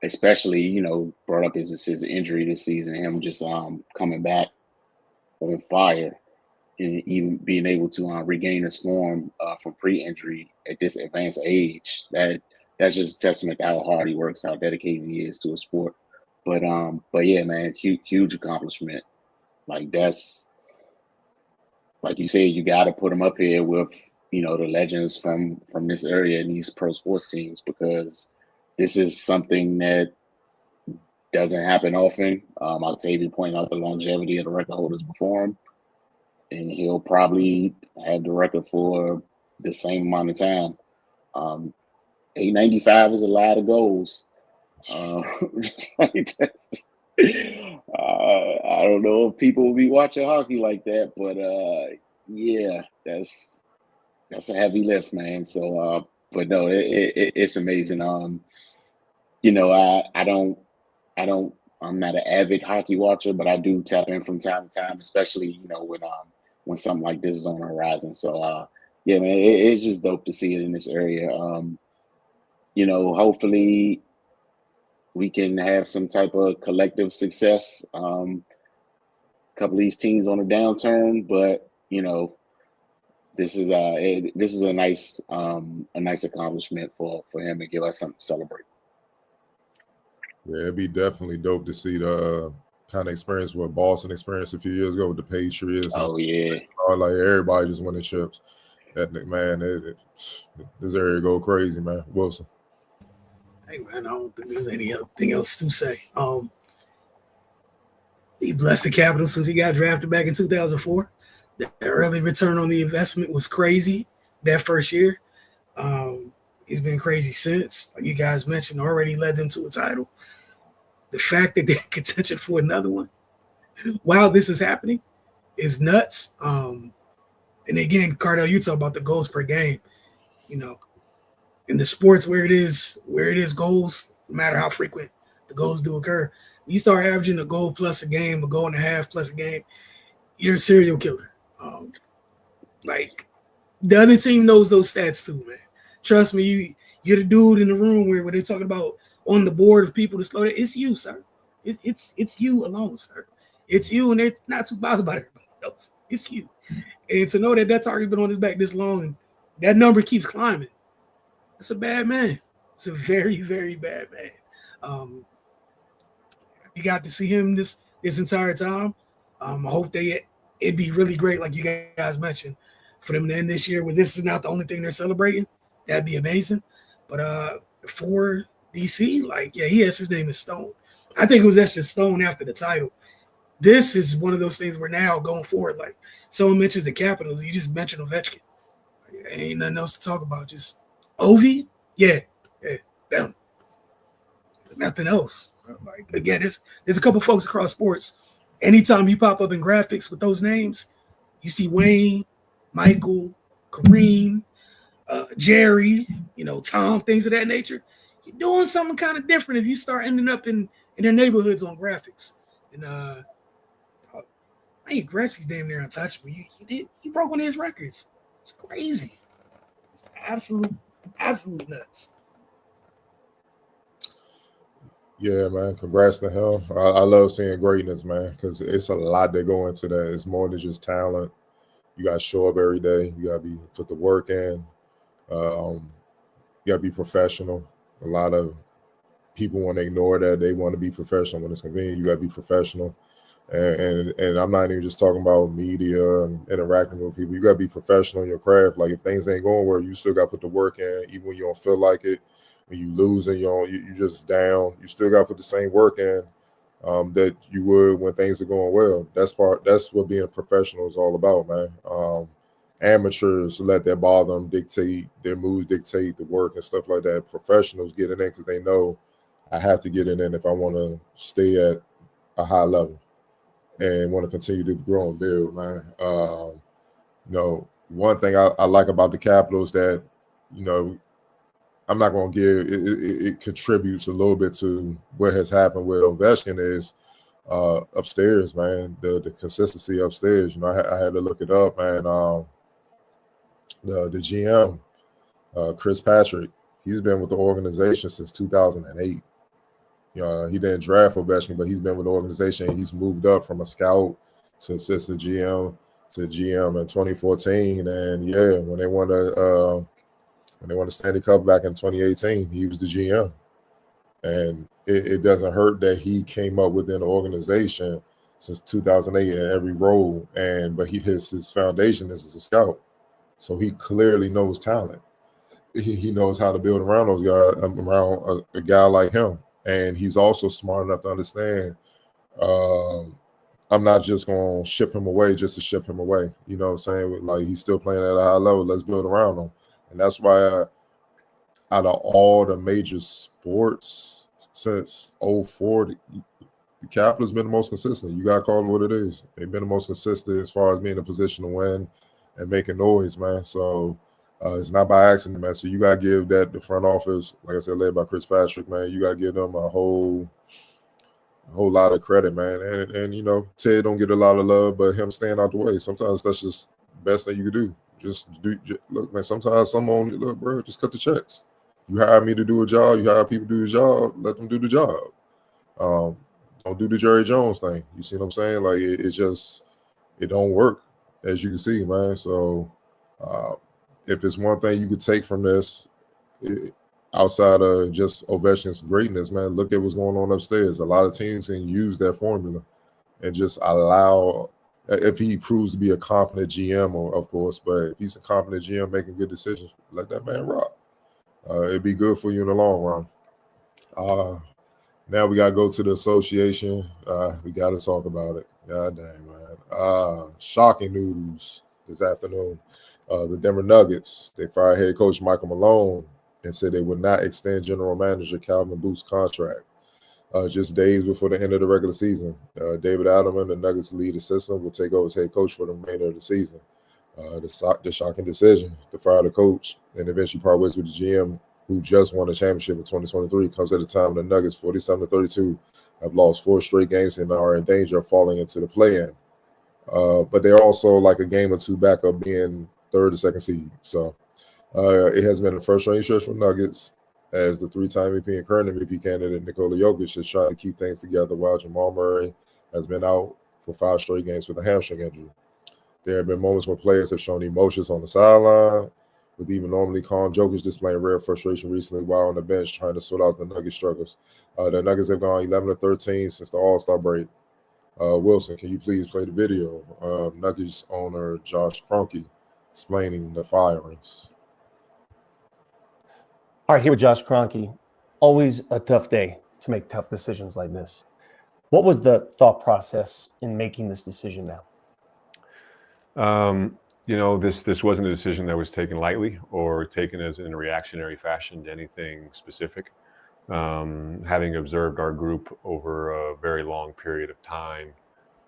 Especially, you know, brought up his injury this season, him just coming back on fire and even being able to regain his form from pre-injury at this advanced age. That's just a testament to how hard he works, how dedicated he is to a sport. But yeah, man, huge accomplishment. Like that's, like you said, you got to put him up here with, you know, the legends from this area and these pro sports teams, because this is something that doesn't happen often. Octavian pointed out the longevity of the record holders before him, and he'll probably have the record for the same amount of time. 895 is a lot of goals. I don't know if people will be watching hockey like that, but yeah, that's a heavy lift, man. So, but no, it's amazing. You know, I'm not an avid hockey watcher, but I do tap in from time to time, especially, you know, when something like this is on the horizon. So, yeah, man, it's just dope to see it in this area. You know, hopefully we can have some type of collective success. A couple of these teams on a downturn, but you know, this is a nice accomplishment for him to give us something to celebrate. Yeah, it'd be definitely dope to see the kind of experience what Boston experienced a few years ago with the Patriots. Oh yeah, like everybody just winning chips. That man, this area go crazy, man. Wilson. Hey man, I don't think there's anything else to say. He blessed the Capitals since he got drafted back in 2004. The early return on the investment was crazy that first year. He's been crazy since. Like you guys mentioned, already led them to a title. The fact that they're in contention for another one while this is happening is nuts. And again, Cardell, you talk about the goals per game. You know, in the sports where it is goals, no matter how frequent the goals do occur, when you start averaging a goal plus a game, a goal and a half plus a game, you're a serial killer. Like the other team knows those stats too, man. Trust me, you're the dude in the room where they're talking about on the board of people to slow down. It's you, sir. It's you alone, sir. It's you, and they're not too bothered about everybody else. It's you. And to know that that's already been on his back this long and that number keeps climbing, that's a bad man. It's a very, very bad man. You got to see him this entire time. I hope it'd be really great, like you guys mentioned, for them to end this year where this is not the only thing they're celebrating. That'd be amazing. But for DC, like, yeah, his name is Stone. I think it was just Stone after the title. This is one of those things where now going forward, like someone mentions the Capitals, you just mention Ovechkin. Ain't nothing else to talk about. Just Ovi, yeah, them. Nothing else. Like again, there's a couple folks across sports. Anytime you pop up in graphics with those names, you see Wayne, Michael, Kareem, Jerry, Tom, things of that nature. You're doing something kind of different if you start ending up in their neighborhoods on graphics. And Gretzky's damn near untouchable. He broke one of his records. It's crazy. It's absolute nuts. Yeah, man. Congrats to him. I love seeing greatness, man, because it's a lot that go into that. It's more than just talent. You got to show up every day. You got to put the work in. You got to be professional. A lot of people want to ignore that. They want to be professional when it's convenient. You got to be professional. And I'm not even just talking about media and interacting with people. You got to be professional in your craft. Like if things ain't going well, you still got to put the work in, even when you don't feel like it. When you lose and you just down, you still got to put the same work in that you would when things are going well. That's what being professional is all about, man. Amateurs let that bother them, dictate their moves, dictate the work and stuff like that. Professionals get in there because they know I have to get in there if I want to stay at a high level and want to continue to grow and build, man. One thing I like about the Capitals that, I'm not going to give it contributes a little bit to what has happened with Ovechkin is upstairs, man. The consistency upstairs. I had to look it up, man. The GM, Chris Patrick, he's been with the organization since 2008. He didn't draft Ovechkin, but he's been with the organization. He's moved up from a scout to assistant GM to GM in 2014. And yeah, when they won the Stanley Cup back in 2018, he was the GM. And it doesn't hurt that he came up within the organization since 2008 in every role. But his foundation is as a scout. So he clearly knows talent. He knows how to build around those guys, around a guy like him. And he's also smart enough to understand I'm not just going to ship him away just to ship him away. You know what I'm saying? Like he's still playing at a high level. Let's build around him. And that's why out of all the major sports since 2004, the Capitals been the most consistent. You got to call it what it is. They've been the most consistent as far as being in a position to win and making noise, man. So it's not by accident, man. So you got to give that the front office, like I said, led by Chris Patrick, man. You got to give them a whole lot of credit, man. And Ted don't get a lot of love, but him staying out the way, sometimes that's just the best thing you could do. Look, man, sometimes look, bro, just cut the checks. You hire me to do a job, you hire people to do a job, let them do the job. Don't do the Jerry Jones thing. You see what I'm saying? Like it don't work, as you can see, man. So if it's one thing you could take from this, outside of just Ovechkin's greatness, man, look at what's going on upstairs. A lot of teams can use that formula and just allow, if he proves to be a competent GM, of course, but if he's a competent GM making good decisions, let that man rock. It'd be good for you in the long run. Now we got to go to the association. We got to talk about it. God dang, man. Shocking news this afternoon. The Denver Nuggets, they fired head coach Michael Malone and said they would not extend general manager Calvin Booth's contract. Just days before the end of the regular season, David Adelman, the Nuggets lead assistant, will take over as head coach for the remainder of the season. The shocking decision to fire the coach and eventually part ways with the GM, who just won the championship in 2023, comes at a time the Nuggets, 47-32, have lost 4 straight games and are in danger of falling into the play-in. But they're also like a game or two back of being third or second seed. So it has been a frustrating stretch for Nuggets as the 3-time MVP and current MVP candidate Nikola Jokic has tried to keep things together while Jamal Murray has been out for 5 straight games with a hamstring injury. There have been moments where players have shown emotions on the sideline, with even normally calm Jokic displaying rare frustration recently while on the bench trying to sort out the Nuggets struggles. The Nuggets have gone 11-13 since the All-Star break. Wilson, can you please play the video of Nuggets owner Josh Kroenke explaining the firings? All right, here with Josh Kroenke. always a tough day to make tough decisions like this. What was the thought process in making this decision now? This wasn't a decision that was taken lightly or taken as in a reactionary fashion to anything specific. Having observed our group over a very long period of time,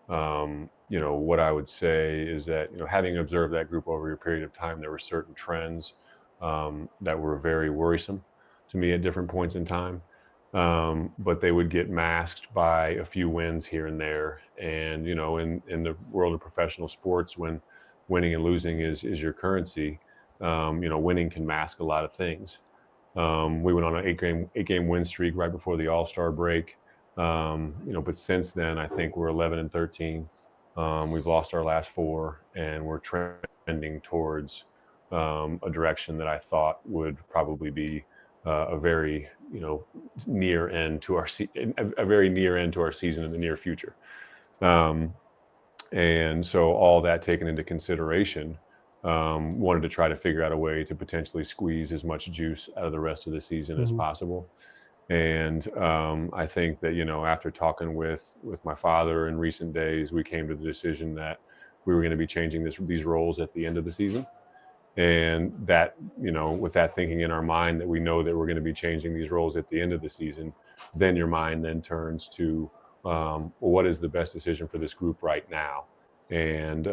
what I would say is that, having observed that group over a period of time, there were certain trends that were very worrisome to me at different points in time. But they would get masked by a few wins here and there. And, in the world of professional sports, when winning and losing is your currency, winning can mask a lot of things. We went on an eight-game win streak right before the All-Star break. But since then, I think we're 11-13. We've lost our last 4, and we're trending towards a direction that I thought would probably be a very near end to our a very near end to our season in the near future. And so all that taken into consideration, wanted to try to figure out a way to potentially squeeze as much juice out of the rest of the season as possible. And I think that, after talking with my father in recent days, we came to the decision that we were going to be changing these roles at the end of the season. And that, with that thinking in our mind that we know that we're going to be changing these roles at the end of the season, then your mind then turns to, what is the best decision for this group right now? And,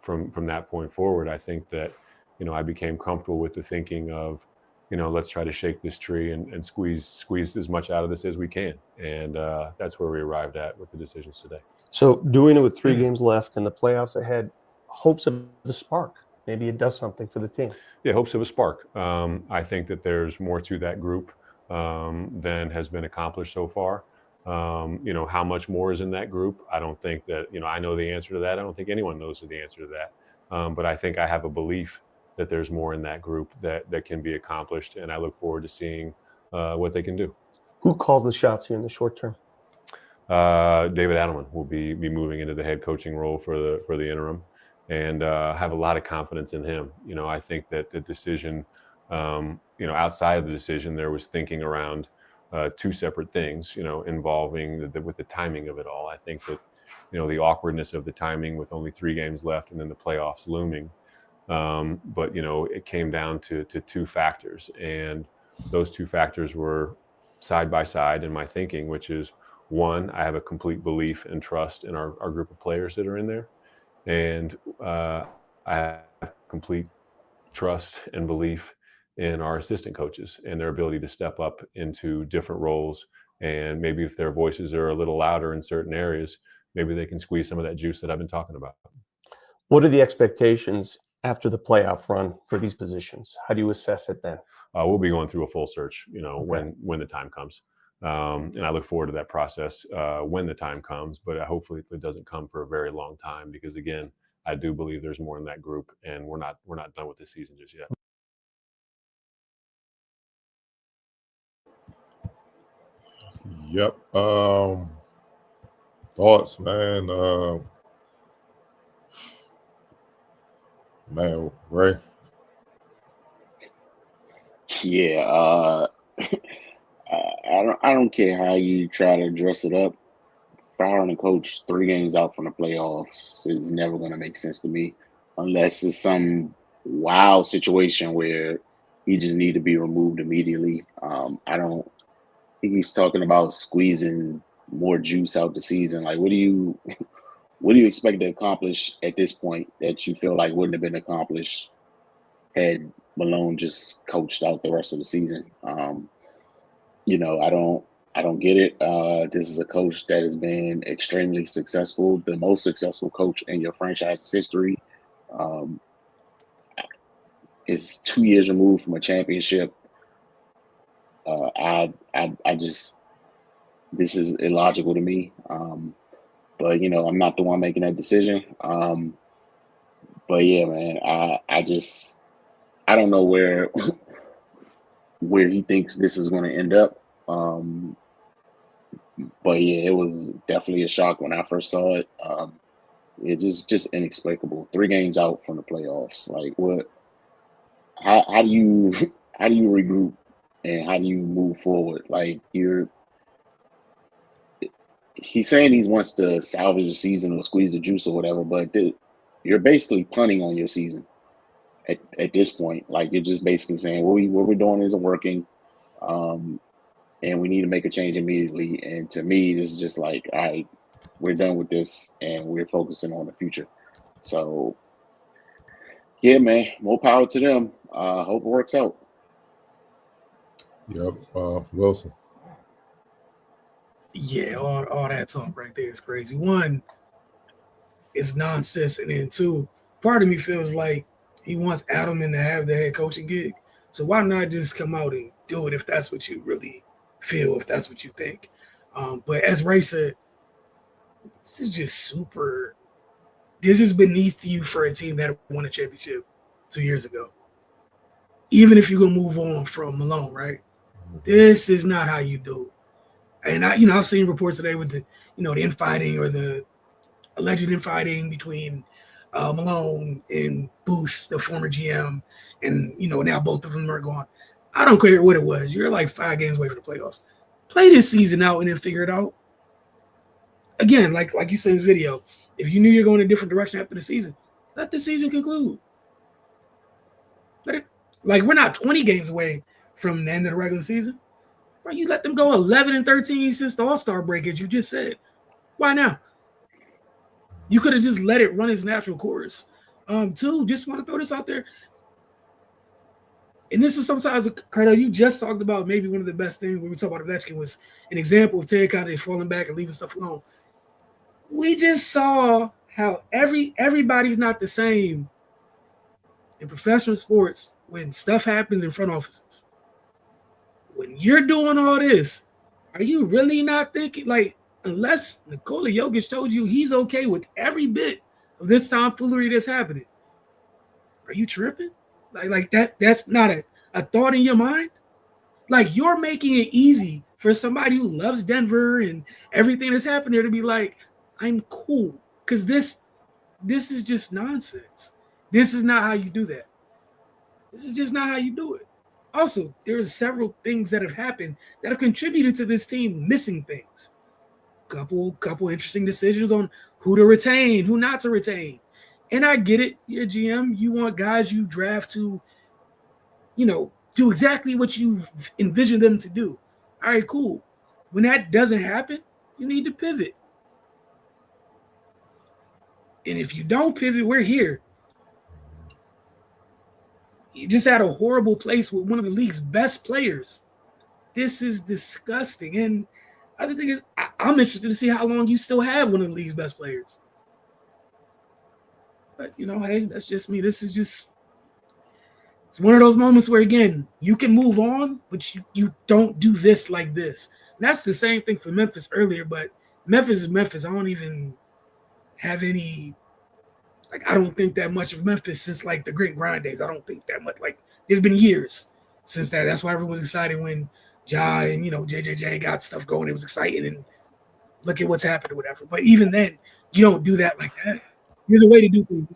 from that point forward, I think that, I became comfortable with the thinking of, let's try to shake this tree and squeeze as much out of this as we can. And that's where we arrived at with the decisions today. So doing it with 3 games left and the playoffs ahead, hopes of the spark. Maybe it does something for the team. Yeah, hopes of a spark. I think that there's more to that group than has been accomplished so far. How much more is in that group? I don't think that, I know the answer to that. I don't think anyone knows the answer to that. But I think I have a belief that there's more in that group that can be accomplished. And I look forward to seeing what they can do. Who calls the shots here in the short term? David Adelman will be moving into the head coaching role for the interim. And have a lot of confidence in him. I think that the decision, outside of the decision, there was thinking around 2 separate things, involving with the timing of it all. I think that, the awkwardness of the timing with only 3 games left and then the playoffs looming. But, it came down to 2 factors. And those 2 factors were side by side in my thinking, which is, 1, I have a complete belief and trust in our group of players that are in there. And I have complete trust and belief in our assistant coaches and their ability to step up into different roles. And maybe if their voices are a little louder in certain areas, maybe they can squeeze some of that juice that I've been talking about. What are the expectations after the playoff run for these positions? How do you assess it then? We'll be going through a full search, when the time comes. And I look forward to that process when the time comes, but hopefully it doesn't come for a very long time because, again, I do believe there's more in that group, and we're not done with this season just yet. Yep. Thoughts, man. Man, Ray. Yeah. I don't care how you try to dress it up. Firing a coach 3 games out from the playoffs is never going to make sense to me, unless it's some wild situation where he just need to be removed immediately. I don't think he's talking about squeezing more juice out the season. Like, what do you expect to accomplish at this point that you feel like wouldn't have been accomplished had Malone just coached out the rest of the season? I don't get it. This is a coach that has been extremely successful, the most successful coach in your franchise's history. Is 2 years removed from a championship. This is illogical to me. But I'm not the one making that decision. But yeah, man, I don't know where he thinks this is going to end up. But yeah, it was definitely a shock when I first saw it. It's just inexplicable. 3 games out from the playoffs. Like, what? How do you regroup and how do you move forward? Like he's saying he wants to salvage the season or squeeze the juice or whatever, but you're basically punting on your season at this point. Like you're just basically saying what we're doing isn't working, and we need to make a change immediately. And to me, this is just like, all right, we're done with this, and we're focusing on the future. So, yeah, man, more power to them. Hope it works out. Yep. Wilson. Yeah, all that talk right there is crazy. One, it's nonsense, and then two, part of me feels like he wants Adelman to have the head coaching gig. So why not just come out and do it if that's what you really feel, if that's what you think? But as Ray said, this is just super. This is beneath you for a team that won a championship 2 years ago. Even if you're gonna move on from Malone, right? This is not how you do it. And I've seen reports today with the infighting or the alleged infighting between Malone and Booth, the former GM, and now both of them are gone. I don't care what it was. You're like 5 games away from the playoffs. Play this season out and then figure it out. Again, like you said in the video, if you knew you're going a different direction after the season, let the season conclude. We're not 20 games away from the end of the regular season. Bro, you let them go 11-13 since the All-Star break, as you just said. Why now? You could have just let it run its natural course. Two, just want to throw this out there. And this is sometimes, Cardell, you just talked about maybe one of the best things when we talk about Ovechkin was an example of Ted kind of falling back and leaving stuff alone. We just saw how everybody's not the same in professional sports when stuff happens in front offices. When you're doing all this, are you really not thinking, unless Nikola Jokic told you he's okay with every bit of this tomfoolery that's happening, are you tripping? That's not a thought in your mind? You're making it easy for somebody who loves Denver and everything that's happened there to be like, I'm cool. Because this is just nonsense. This is not how you do that. This is just not how you do it. Also, there are several things that have happened that have contributed to this team missing things. Couple interesting decisions on who to retain, who not to retain. And I get it. You're GM. You want guys you draft to, do exactly what you envision them to do. All right, cool. When that doesn't happen, you need to pivot. And if you don't pivot, we're here. You just had a horrible place with one of the league's best players. This is disgusting. And the other thing is, I'm interested to see how long you still have one of the league's best players. But, hey, that's just me. This is just – it's one of those moments where, again, you can move on, but you don't do this like this. And that's the same thing for Memphis earlier, but Memphis is Memphis. I don't even have any – I don't think that much of Memphis since, the Great Grind days. I don't think that much. There's been years since that. That's why everyone was excited when Ja and, JJJ got stuff going. It was exciting, and look at what's happened or whatever. But even then, you don't do that like that. There's a way to do things.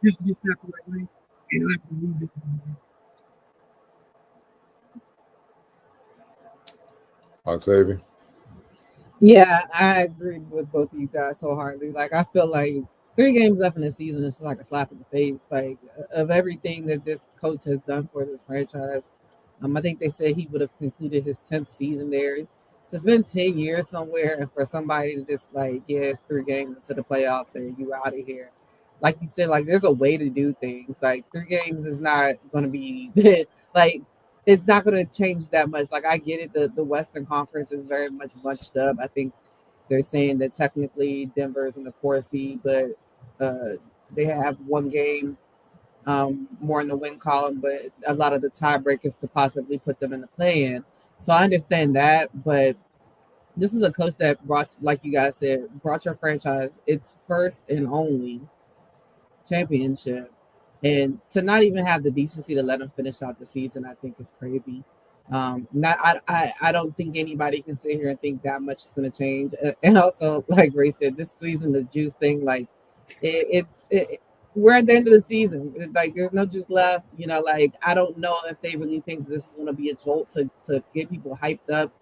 This is just not the right way. And I believe this. Octavia. Yeah, I agree with both of you guys wholeheartedly. I feel like 3 games left in the season is just like a slap in the face. Of everything that this coach has done for this franchise, I think they said he would have concluded his 10th season there. So it's been 10 years somewhere, and for somebody to just it's 3 games into the playoffs and you out of here. Like you said, there's a way to do things. 3 games is not going to be it's not going to change that much. I get it. The Western Conference is very much bunched up. I think they're saying that technically Denver is in the 4th seed, but they have 1 game more in the win column, but a lot of the tiebreakers to possibly put them in the play-in. So I understand that, but this is a coach that brought, like you guys said, brought your franchise its first and only championship. And to not even have the decency to let them finish out the season, I think is crazy. I don't think anybody can sit here and think that much is going to change. And also, like Ray said, this squeezing the juice thing, we're at the end of the season. Like, there's no juice left. You know, like, I don't know if they really think this is going to be a jolt to get people hyped up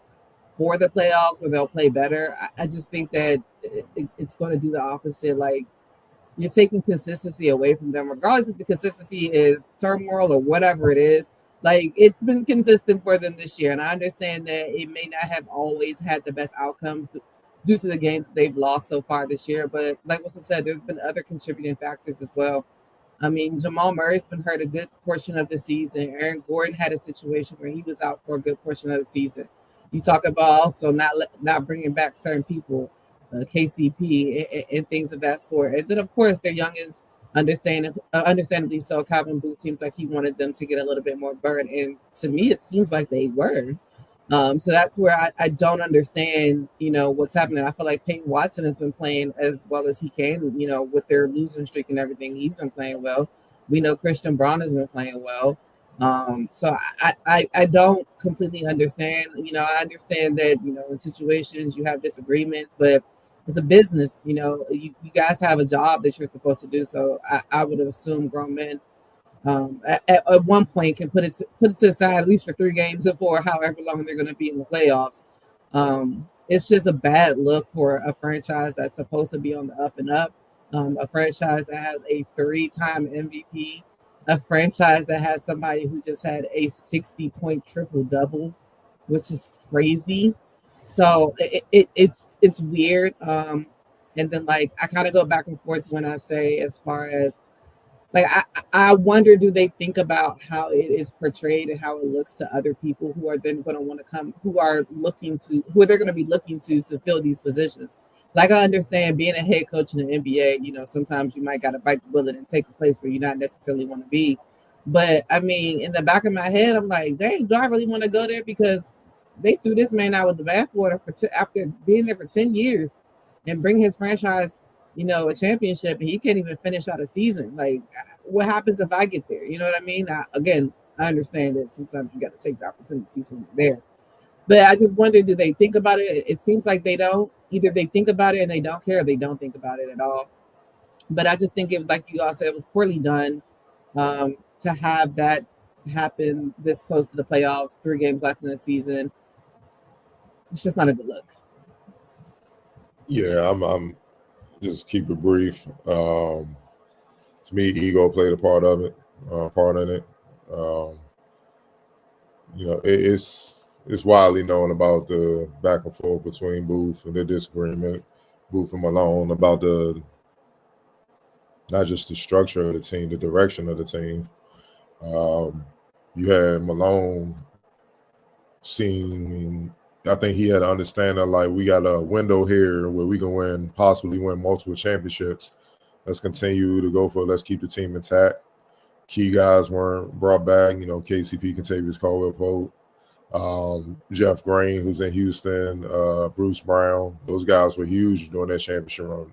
for the playoffs where they'll play better. I just think that it's going to do the opposite. Like, you're taking consistency away from them, regardless if the consistency is turmoil or whatever it is. Like, it's been consistent for them this year, and I understand that it may not have always had the best outcomes due to the games they've lost so far this year. But like Wilson said, there's been other contributing factors as well. I mean, Jamal Murray's been hurt a good portion of the season. Aaron Gordon had a situation where he was out for a good portion of the season. You talk about also not bringing back certain people, KCP and things of that sort. And then, of course, their youngins, understandably so, Calvin Booth seems like he wanted them to get a little bit more burn. And to me, it seems like they were. So that's where I don't understand, you know, what's happening. I feel like Peyton Watson has been playing as well as he can, you know, with their losing streak and everything. He's been playing well. We know Christian Braun has been playing well. So I don't completely understand. You know, I understand that, you know, in situations you have disagreements, but it's a business. You know, you guys have a job that you're supposed to do. So I would assume grown men at one point can put it to the side at least for 3 games or for however long they're going to be in the playoffs. It's just a bad look for a franchise that's supposed to be on the up and up, a franchise that has a 3-time MVP, a franchise that has somebody who just had a 60-point triple-double, which is crazy. So it's weird. And then, like, I kind of go back and forth when I say, as far as, like, I wonder, do they think about how it is portrayed and how it looks to other people who are then going to want to come, who they're going to be looking to fill these positions? Like, I understand being a head coach in the NBA, you know, sometimes you might got to bite the bullet and take a place where you not necessarily want to be. But, I mean, in the back of my head, I'm like, dang, do I really want to go there? Because they threw this man out with the bathwater after being there for 10 years and bring his franchise, you know, a championship, and he can't even finish out a season. Like, what happens if I get there? You know what I mean? I understand that sometimes you got to take the opportunities when you're there. But I just wonder, do they think about it? It seems like they don't. Either they think about it and they don't care, or they don't think about it at all. But I just think it, like you all said, it was poorly done to have that happen this close to the playoffs, 3 games left in the season. It's just not a good look. Yeah, I'm just keep it brief. To me, ego played a part in it. You know, it's widely known about the back and forth between Booth and the disagreement, Booth and Malone, about not just the structure of the team, the direction of the team. You had Malone I think he had an understanding, like, we got a window here where we can possibly win multiple championships. Let's continue to go for it. Let's keep the team intact. Key guys weren't brought back, you know, KCP, Kentavious Caldwell-Pope, Jeff Green, who's in Houston, Bruce Brown. Those guys were huge during that championship run.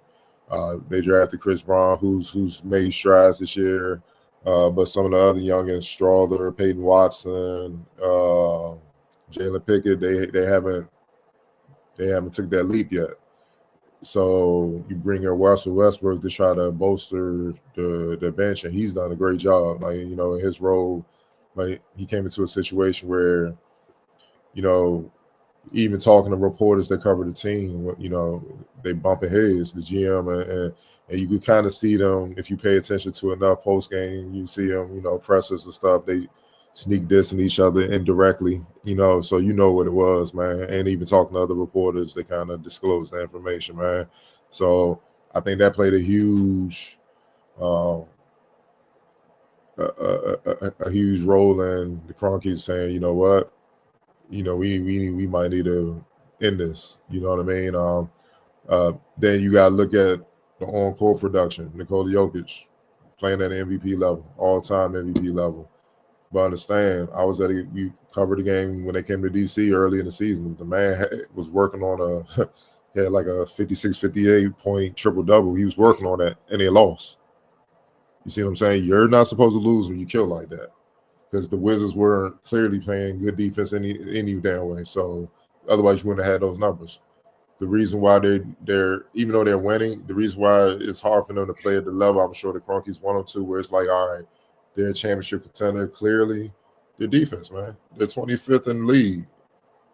They drafted Chris Brown, who's made strides this year. But some of the other youngins, Strawther, Peyton Watson, Jalen Pickett, they haven't took that leap yet. So you bring in Russell Westbrook to try to bolster the bench, and he's done a great job. Like, you know, in his role, like, he came into a situation where, you know, even talking to reporters that cover the team, you know, they bumping heads, the GM, and you could kind of see them if you pay attention to enough post game. You see them, you know, pressers and stuff. They sneak dissing each other indirectly, you know, so you know what it was, man. And even talking to other reporters, they kind of disclose the information, man. So I think that played a huge a huge role in the Kroenkes saying, you know what, you know, we might need to end this, you know what I mean? Then you got to look at the on-court production. Nikola Jokic playing at an MVP level, all-time MVP level. But understand, we covered the game when they came to DC early in the season. The man was working on he had like a 56, 58 point triple-double. He was working on that, and they lost. You see what I'm saying? You're not supposed to lose when you kill like that, because the Wizards weren't clearly playing good defense any damn way. So otherwise you wouldn't have had those numbers. the reason why they're even though they're winning, the reason why it's hard for them to play at the level I'm sure the Cronkies want them to, where it's like, all right, they're a championship contender. Clearly, their defense, man. They're 25th in the league.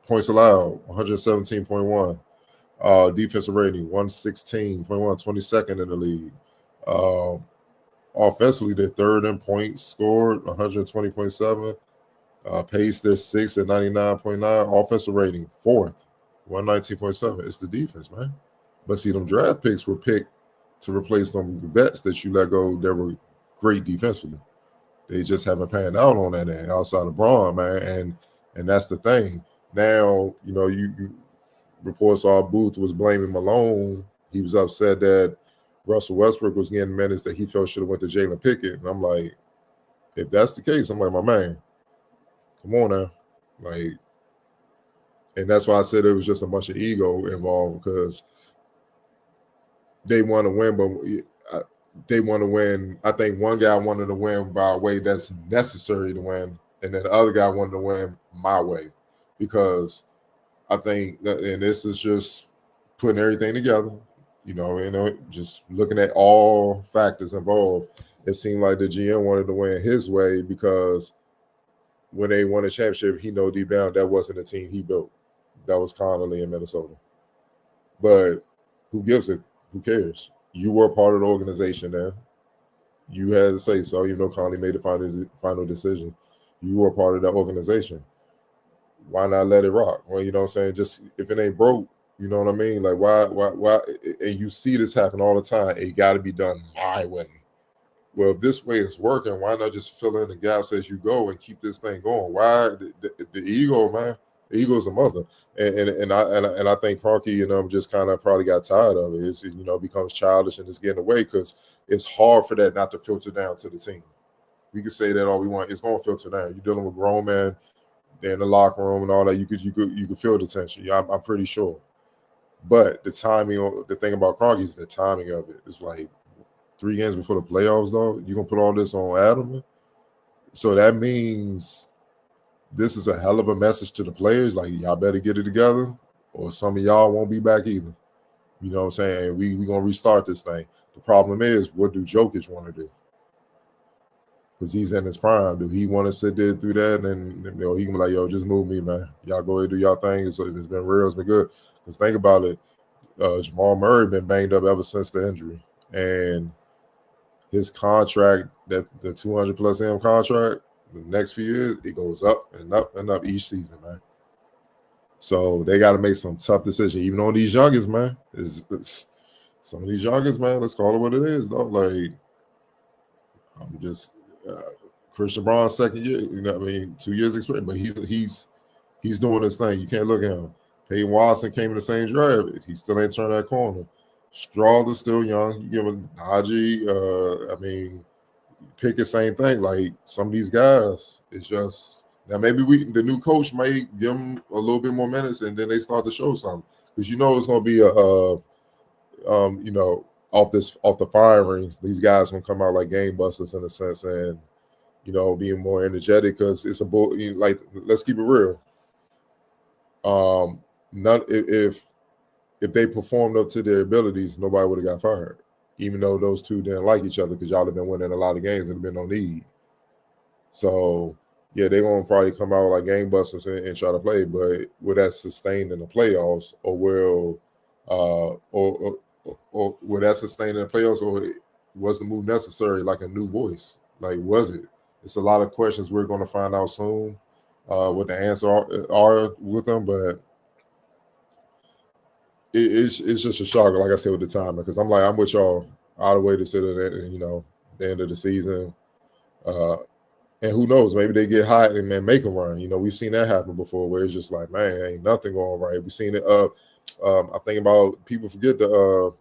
Points allowed, 117.1. Defensive rating, 116.1, 22nd in the league. Offensively, they're third in points scored, 120.7. Pace, they're sixth at 99.9. Offensive rating, fourth, 119.7. It's the defense, man. But see, them draft picks were picked to replace them vets that you let go that were great defensively. They just haven't panned out on that end outside of Braun, man. And that's the thing. Now, you know, you reports all Booth was blaming Malone. He was upset that Russell Westbrook was getting minutes that he felt should have went to Jalen Pickett. And I'm like, if that's the case, I'm like, my man, come on now. Like, and that's why I said it was just a bunch of ego involved, because they want to win, but they want to win. I think one guy wanted to win by a way that's necessary to win, and then the other guy wanted to win my way, because I think that, and this is just putting everything together, you know, just looking at all factors involved. It seemed like the GM wanted to win his way, because when they won a championship, he know deep down that wasn't the team he built. That was Connolly in Minnesota. But who gives it? Who cares? You were part of the organization there. You had to say so. You know, Connolly made the final decision. You were part of that organization. Why not let it rock? Well, you know what I'm saying? Just if it ain't broke, you know what I mean? Like, why? And you see this happen all the time. It got to be done my way. Well, if this way is working, why not just fill in the gaps as you go and keep this thing going? Why the ego, man? The ego's a mother, and I think Kroenke and them just kind of probably got tired of it. It's, you know, becomes childish and it's getting away, because it's hard for that not to filter down to the team. We can say that all we want. It's going to filter down. You're dealing with grown men, they're in the locker room and all that. You could feel the tension. Yeah, I'm pretty sure. But the timing, the thing about Kroenke is the timing of it. It's like 3 games before the playoffs, though. You're gonna put all this on Adam. So that means this is a hell of a message to the players. Like, y'all better get it together, or some of y'all won't be back either. You know what I'm saying? We gonna restart this thing. The problem is, what do Jokic want to do? Because he's in his prime. Do he want to sit there through that? And you know, he can be like, yo, just move me, man. Y'all go ahead and do y'all thing. So it's been real, it's been good. Because think about it, Jamal Murray been banged up ever since the injury. And his contract, that the 200 plus M contract, the next few years, it goes up and up and up each season, man. So they got to make some tough decisions, even on these youngest, man. It's some of these youngest, man. Let's call it what it is, though. Like, I'm just Christian Braun's second year. You know, what I mean, 2 years experience, but he's doing his thing. You can't look at him. Peyton Watson came in the same draft. He still ain't turned that corner. Stroll is still young. You give him Najee. I mean, Pickett, same thing. Like, some of these guys, it's just now maybe the new coach might give them a little bit more minutes, and then they start to show something, because you know it's going to be you know, off the firings, these guys gonna come out like game busters in a sense, and you know, being more energetic, because it's like, let's keep it real. If they performed up to their abilities, nobody would have got fired, even though those two didn't like each other, because y'all have been winning a lot of games and been no need. So yeah, they're gonna probably come out like game busters and try to play, but will that sustain in the playoffs, or will or will that sustain in the playoffs, or was the move necessary, like a new voice? Like, was it? It's a lot of questions we're going to find out soon what the answer are with them, but it's just a shocker, like I said, with the timing, because I'm with y'all all the way to sit at, you know, the end of the season. And who knows, maybe they get hot and then make a run. You know, we've seen that happen before, where it's just like, man, ain't nothing going right. We've seen it. I think about, people forget the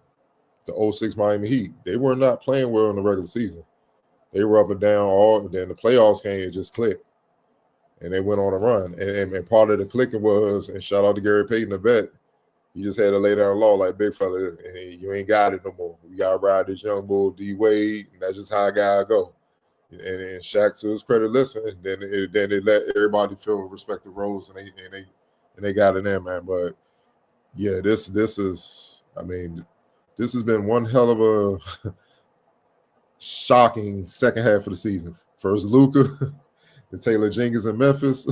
06 Miami Heat. They were not playing well in the regular season. They were up and down and then the playoffs came, it just clicked. And they went on a run. And part of the clicking was, and shout out to Gary Payton, the vet, he just had to lay down law like, big fella, and you ain't got it no more. We got to ride this young bull, D Wade, and that's just how a guy go. And Shaq, to his credit, listened, and then they let everybody feel respect the roles, and they got it in, man. But yeah, this is, I mean, this has been one hell of a shocking second half of the season. First Luka, then Taylor Jenkins in Memphis,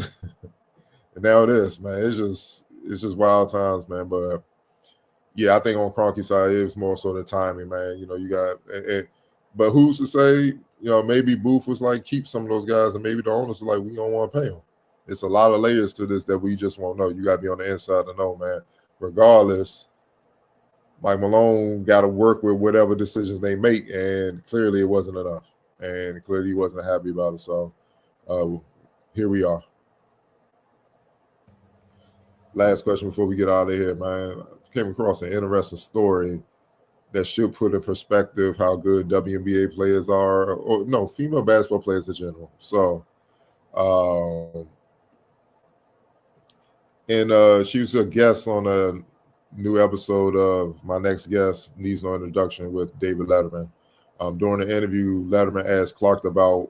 and now this, man. It's just wild times, man. But yeah, I think on Kroenke's side, it was more so the timing, man. You know, you got, but who's to say? You know, maybe Booth was like, keep some of those guys, and maybe the owners were like, we don't want to pay them. It's a lot of layers to this that we just won't know. You got to be on the inside to know, man. Regardless, Mike Malone got to work with whatever decisions they make, and clearly it wasn't enough, and clearly he wasn't happy about it. So here we are. Last question before we get out of here, man. Came across an interesting story that should put in perspective how good WNBA players are, or no, female basketball players in general. So, and she was a guest on a new episode of My Next Guest Needs No Introduction with David Letterman. During the interview, Letterman asked Clark about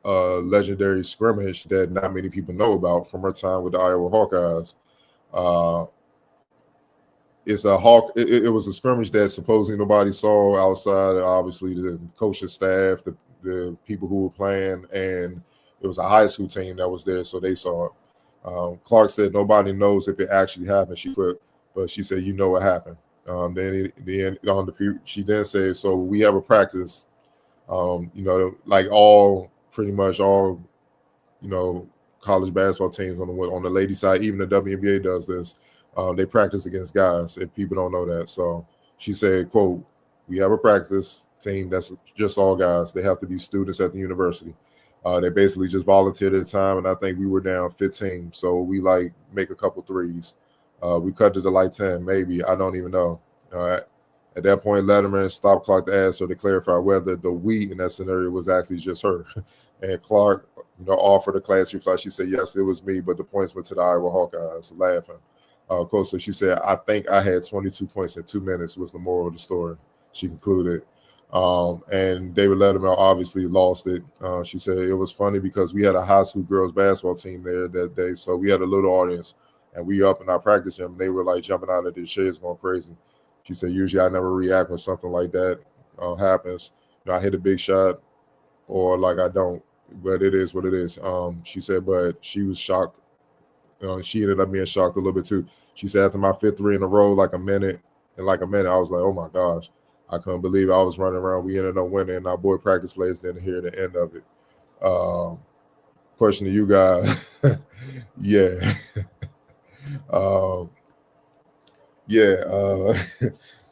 a legendary scrimmage that not many people know about from her time with the Iowa Hawkeyes. It was a scrimmage that supposedly nobody saw outside, obviously the coaching staff, the people who were playing, and it was a high school team that was there, so they saw it. Clark said nobody knows if it actually happened. But she said, you know what happened. She then said, so we have a practice. You know, like pretty much all, you know, college basketball teams on the lady side, even the WNBA does this. They practice against guys, if people don't know that. So she said, quote, we have a practice team that's just all guys. They have to be students at the university. They basically just volunteered at the time, and I think we were down 15. So we like make a couple threes. We cut it to like 10, maybe. I don't even know. All right. At that point, Letterman stopped Clark to ask her to clarify whether the we in that scenario was actually just her. And Clark, you know, offered a class reply. She said, yes, it was me, but the points went to the Iowa Hawkeyes, laughing. Of course, so she said, I think I had 22 points in 2 minutes was the moral of the story, she concluded. And David Letterman obviously lost it. She said it was funny because we had a high school girls basketball team there that day, so we had a little audience, and we up in our practice gym, and they were like jumping out of their chairs going crazy. She said, usually I never react when something like that happens. You know, I hit a big shot or like I don't, but it is what it is. She said, but she was shocked. She ended up being shocked a little bit too. She said after my fifth three in a row, like a minute, I was like, oh my gosh, I couldn't believe it. I was running around. We ended up winning, and our boy practice players didn't hear the end of it. Question to you guys. Yeah.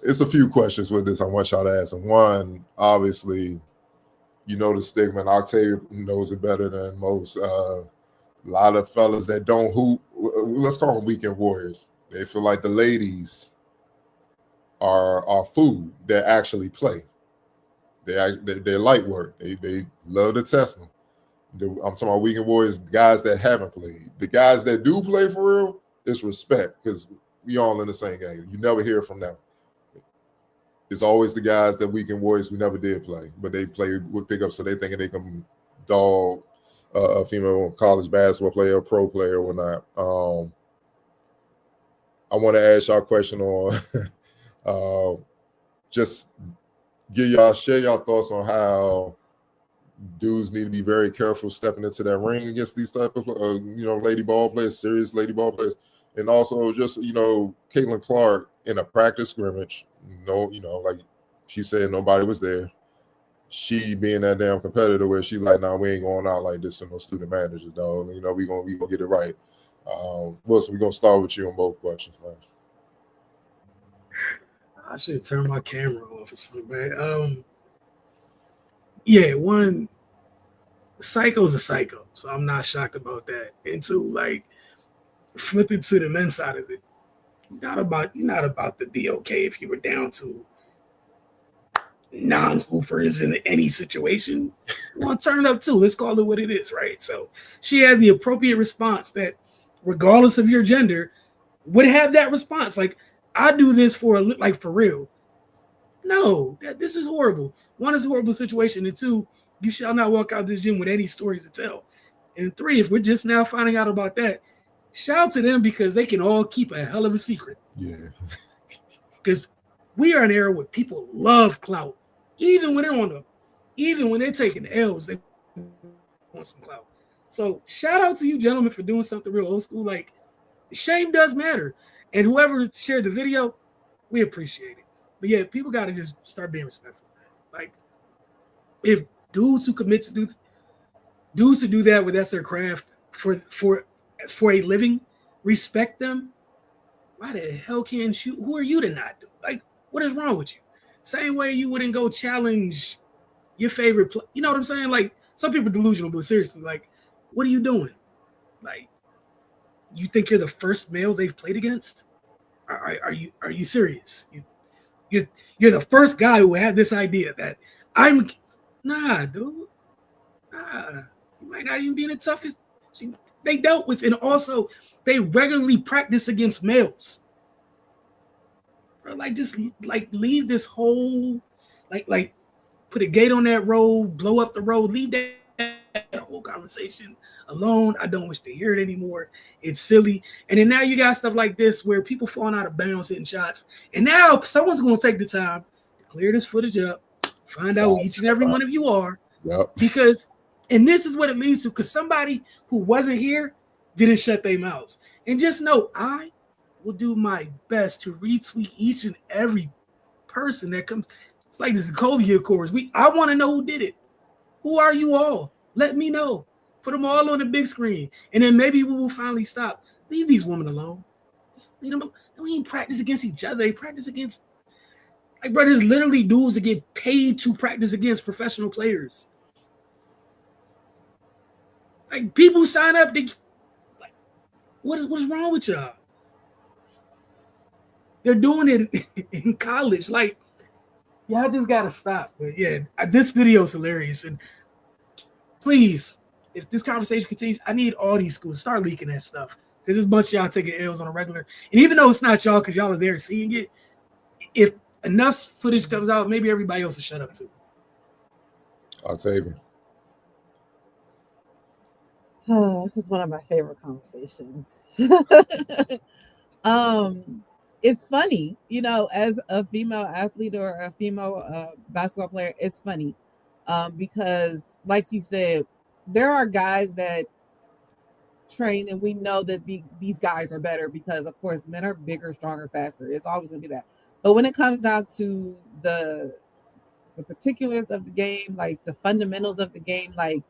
It's a few questions with this I want y'all to ask. And one, obviously, you know the stigma, and Octavia knows it better than most. A lot of fellas that don't hoop, let's call them weekend warriors. They feel like the ladies are food that actually play. They're light work. They love to test them. I'm talking about weekend warriors, guys that haven't played. The guys that do play for real, it's respect because we all in the same game. You never hear from them. It's always the guys that weekend warriors who never did play, but they play with pickup, so they thinking they can dog a female college basketball player, pro player, or whatnot. I want to ask y'all a question on just share y'all thoughts on how dudes need to be very careful stepping into that ring against these type of lady ball players, serious lady ball players, and also just Caitlin Clark in a practice scrimmage. Like she said, nobody was there. She being that damn competitor where she like, nah, we ain't going out like this to no student managers, dog. We gonna get it right. Wilson, we're gonna start with you on both questions, man. I should turn my camera off or something, man. Yeah, one, psycho's a psycho, so I'm not shocked about that. And two, like, flipping to the men's side of it, you're not about to be okay if you were down to non-hoopers in any situation. You want to turn it up too. Let's call it what it is, right? So she had the appropriate response that, regardless of your gender, would have that response. Like, I do this for real. No, this is horrible. One, is a horrible situation. And two, you shall not walk out this gym with any stories to tell. And three, if we're just now finding out about that, shout out to them because they can all keep a hell of a secret. Yeah. Because we are in an era where people love clout. Even when they're taking L's, they want some clout. So shout out to you gentlemen for doing something real old school. Like, shame does matter. And whoever shared the video, we appreciate it. But yeah, people got to just start being respectful. Like, if dudes who commit to do that where that's their craft for a living, respect them. Why the hell can't you? Who are you to not do? Like, what is wrong with you? Same way you wouldn't go challenge your favorite play. You know what I'm saying? Like, some people are delusional, but seriously, like, what are you doing? Like, you think you're the first male they've played against? Are you serious? You're the first guy who had this idea that I'm. Nah, dude. Nah, you might not even be in the toughest. See, they dealt with, and also they regularly practice against males. Bro, like, just like leave this whole, like put a gate on that road, blow up the road, leave that whole conversation alone. I don't wish to hear it anymore. It's silly. And then now you got stuff like this where people falling out of bounds, hitting shots, and now someone's going to take the time to clear this footage up, find out who each and every one of you are. Yep. Because, and this is what it leads to, because somebody who wasn't here didn't shut their mouths. And just know, I will do my best to retweet each and every person that comes. It's like the Sokovia Accords. I want to know who did it. Who are you all? Let me know. Put them all on the big screen. And then maybe we will finally stop. Leave these women alone. Just leave them alone. They don't even practice against each other. They practice against, like, bro, there's literally dudes that get paid to practice against professional players. Like, people sign up to, like, what is wrong with y'all? They're doing it in college. Like, y'all just gotta stop. But yeah, this video is hilarious. And please, if this conversation continues, I need all these schools to start leaking that stuff. Because there's a bunch of y'all taking L's on a regular. And even though it's not y'all, because y'all are there seeing it, if enough footage comes out, maybe everybody else will shut up too. Octavian. This is one of my favorite conversations. It's funny, you know, as a female athlete or a female basketball player, it's funny because, like you said, there are guys that train and we know that these guys are better because, of course, men are bigger, stronger, faster. It's always going to be that. But when it comes down to the particulars of the game, like the fundamentals of the game, like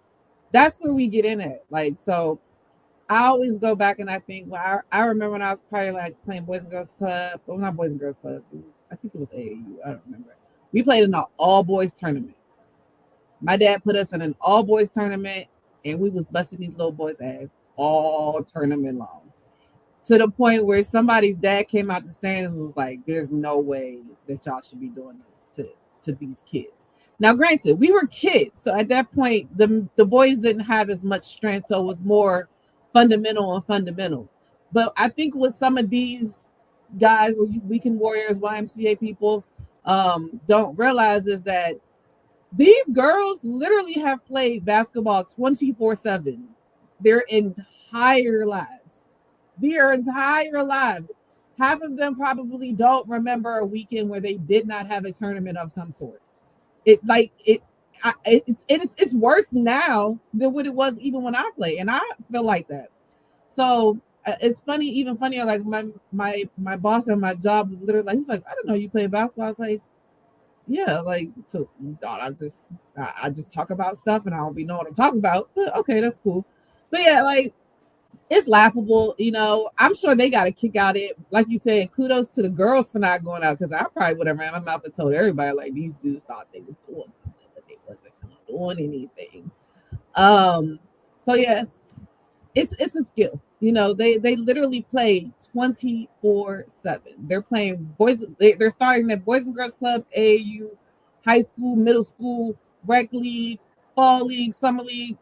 that's where we get in it. Like, so I always go back and I think, well, I remember when I was probably like playing Boys and Girls Club. Well, not Boys and Girls Club. I think it was AAU. I don't remember. We played in an all-boys tournament. My dad put us in an all-boys tournament, and we was busting these little boys' ass all tournament long. To the point where somebody's dad came out the stands and was like, there's no way that y'all should be doing this to these kids. Now, granted, we were kids. So at that point, the boys didn't have as much strength. So it was more fundamental. But I think with some of these guys, Weekend Warriors, YMCA people, don't realize is that these girls literally have played basketball 24/7 their entire lives. Half of them probably don't remember a weekend where they did not have a tournament of some sort. It's worse now than what it was even when I played, and I feel like that. So it's funny, even funnier. Like my boss at my job was literally like, he's like, I don't know, you play basketball. I was like, yeah, like, so you thought I just talk about stuff and I don't be know what I'm talking about. But okay, that's cool. But yeah, like, it's laughable, you know. I'm sure they got a kick out of it. Like you said, kudos to the girls for not going out, because I probably would have ran my mouth and told everybody, like, these dudes thought they were doing something, but they wasn't doing anything. So yes, it's a skill. You know, they literally play 24/7. They're playing boys. They're starting at Boys and Girls Club, AAU, high school, middle school, rec league, fall league, summer league,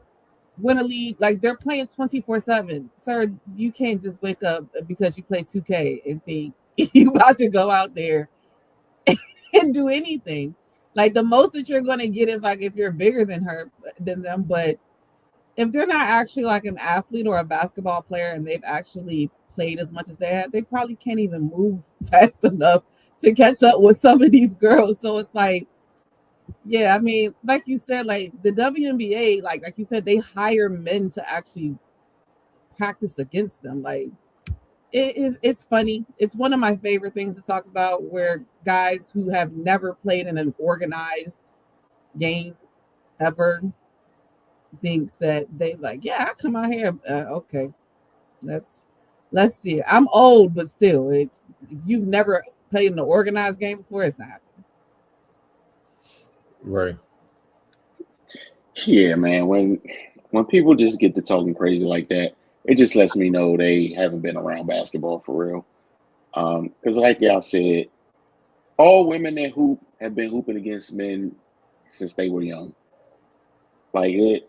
winter league. Like, they're playing 24/7. Sir, you can't just wake up because you play 2K and think you about to go out there and do anything. Like, the most that you're going to get is like if you're bigger than them, but if they're not actually like an athlete or a basketball player and they've actually played as much as they have, they probably can't even move fast enough to catch up with some of these girls. So it's like, yeah, I mean, like you said, like the WNBA, like you said, they hire men to actually practice against them. Like it's funny. It's one of my favorite things to talk about, where guys who have never played in an organized game ever thinks that they like, yeah, I come out here. Okay, let's see. I'm old, but still, it's if you've never played in an organized game before, it's not. Right. Yeah, man. When people just get to talking crazy like that, it just lets me know they haven't been around basketball for real. Because like y'all said, all women that hoop have been hooping against men since they were young. Like it,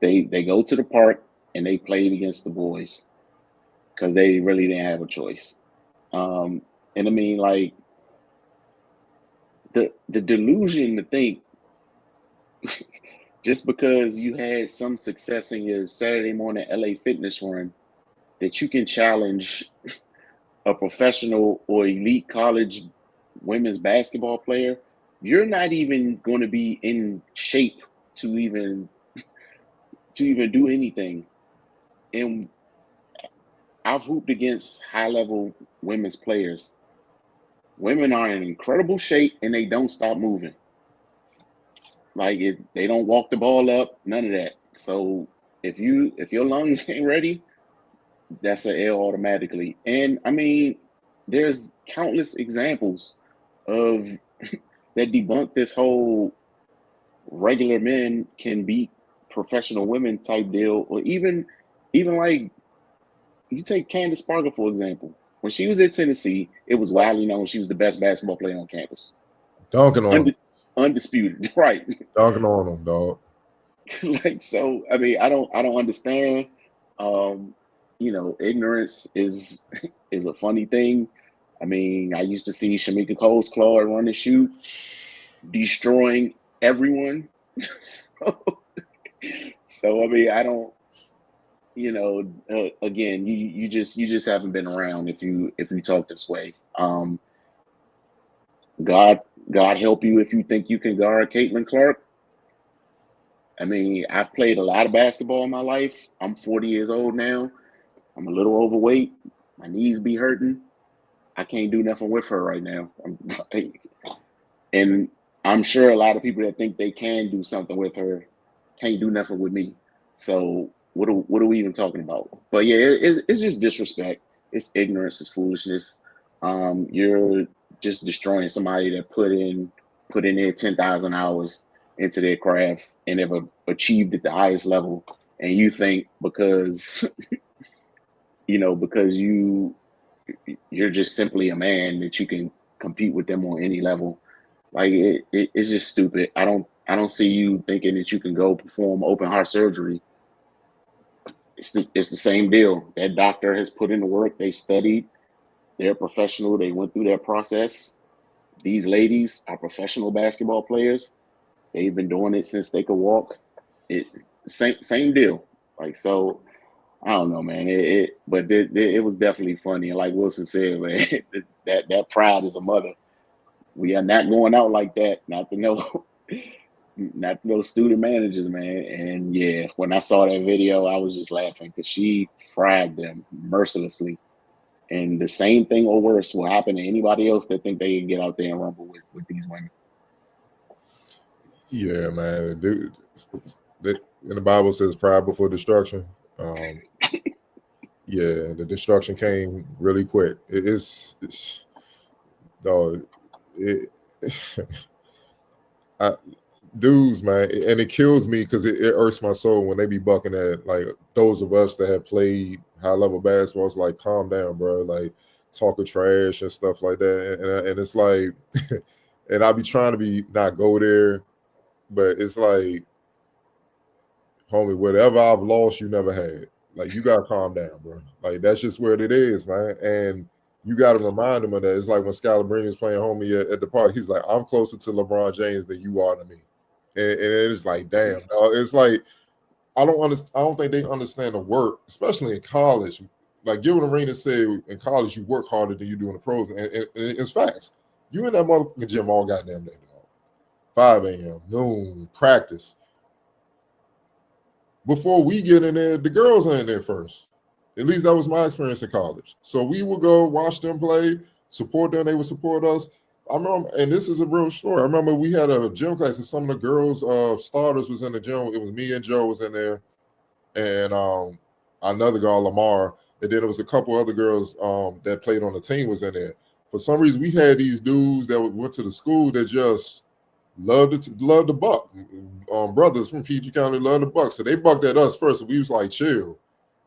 they go to the park and they played against the boys because they really didn't have a choice. And I mean, like the delusion to think just because you had some success in your Saturday morning LA fitness run that you can challenge a professional or elite college women's basketball player, you're not even going to be in shape to even do anything. And I've hooped against high level women's players. Women are in incredible shape and they don't stop moving. Like they don't walk the ball up, none of that. So if your lungs ain't ready, that's an L automatically. And I mean, there's countless examples of that debunk this whole regular men can beat professional women type deal, or even like you take Candace Parker for example. When she was at Tennessee, it was widely known she was the best basketball player on campus. Dunking on them. Undisputed, right? Dunking on them, dog. Like, so I mean, I don't understand. Ignorance is a funny thing. I mean, I used to see Shamika Cole's Claw run and shoot, destroying everyone. so I mean, I don't. Again, you just haven't been around if you talk this way. God help you if you think you can guard Caitlin Clark. I mean, I've played a lot of basketball in my life. I'm 40 years old now. I'm a little overweight. My knees be hurting. I can't do nothing with her right now. And I'm sure a lot of people that think they can do something with her can't do nothing with me. So what are we even talking about? But yeah, it's just disrespect. It's ignorance. It's foolishness. You're just destroying somebody that put in their 10,000 hours into their craft and have achieved at the highest level. And you think because because you're just simply a man that you can compete with them on any level. Like it's just stupid. I don't see you thinking that you can go perform open heart surgery. It's the same deal. That doctor has put in the work. They studied. They're professional. They went through that process. These ladies are professional basketball players. They've been doing it since they could walk. Same deal. Like, so I don't know, man. But it was definitely funny. And like Wilson said, man, that pride is a mother. We are not going out like that. Not to know student managers, man. And yeah, when I saw that video, I was just laughing because she fragged them mercilessly. And the same thing or worse will happen to anybody else that think they can get out there and rumble with these women. Yeah, man. Dude, in the Bible says pride before destruction. Yeah, the destruction came really quick. Dudes, man, and it kills me because it irks my soul when they be bucking at like those of us that have played high level basketball. It's like, calm down, bro. Like, talking trash and stuff like that, and it's like, and I be trying to be not go there, but it's like, homie, whatever I've lost, you never had. Like, you gotta calm down, bro. Like, that's just where it is, man. And you gotta remind him of that. It's like when Scalabrine was playing homie at the park. He's like, I'm closer to LeBron James than you are to me. And it's like, damn, dog. It's like I don't think they understand the work, especially in college. like Gilbert Arenas said, in college you work harder than you do in the pros, and it's facts. You in that motherfucking gym all goddamn day, dog. 5 a.m., noon, practice. Before we get in there, the girls are in there first. At least that was my experience in college. So we would go watch them play, support them, they would support us. I remember, and this is a real story. I remember we had a gym class and some of the girls starters was in the gym. It was me and Joe was in there, and another girl, Lamar, and then there was a couple other girls that played on the team was in there. For some reason, we had these dudes that went to the school that just loved the buck. Brothers from PG County loved the buck, so they bucked at us first. So we was like, chill.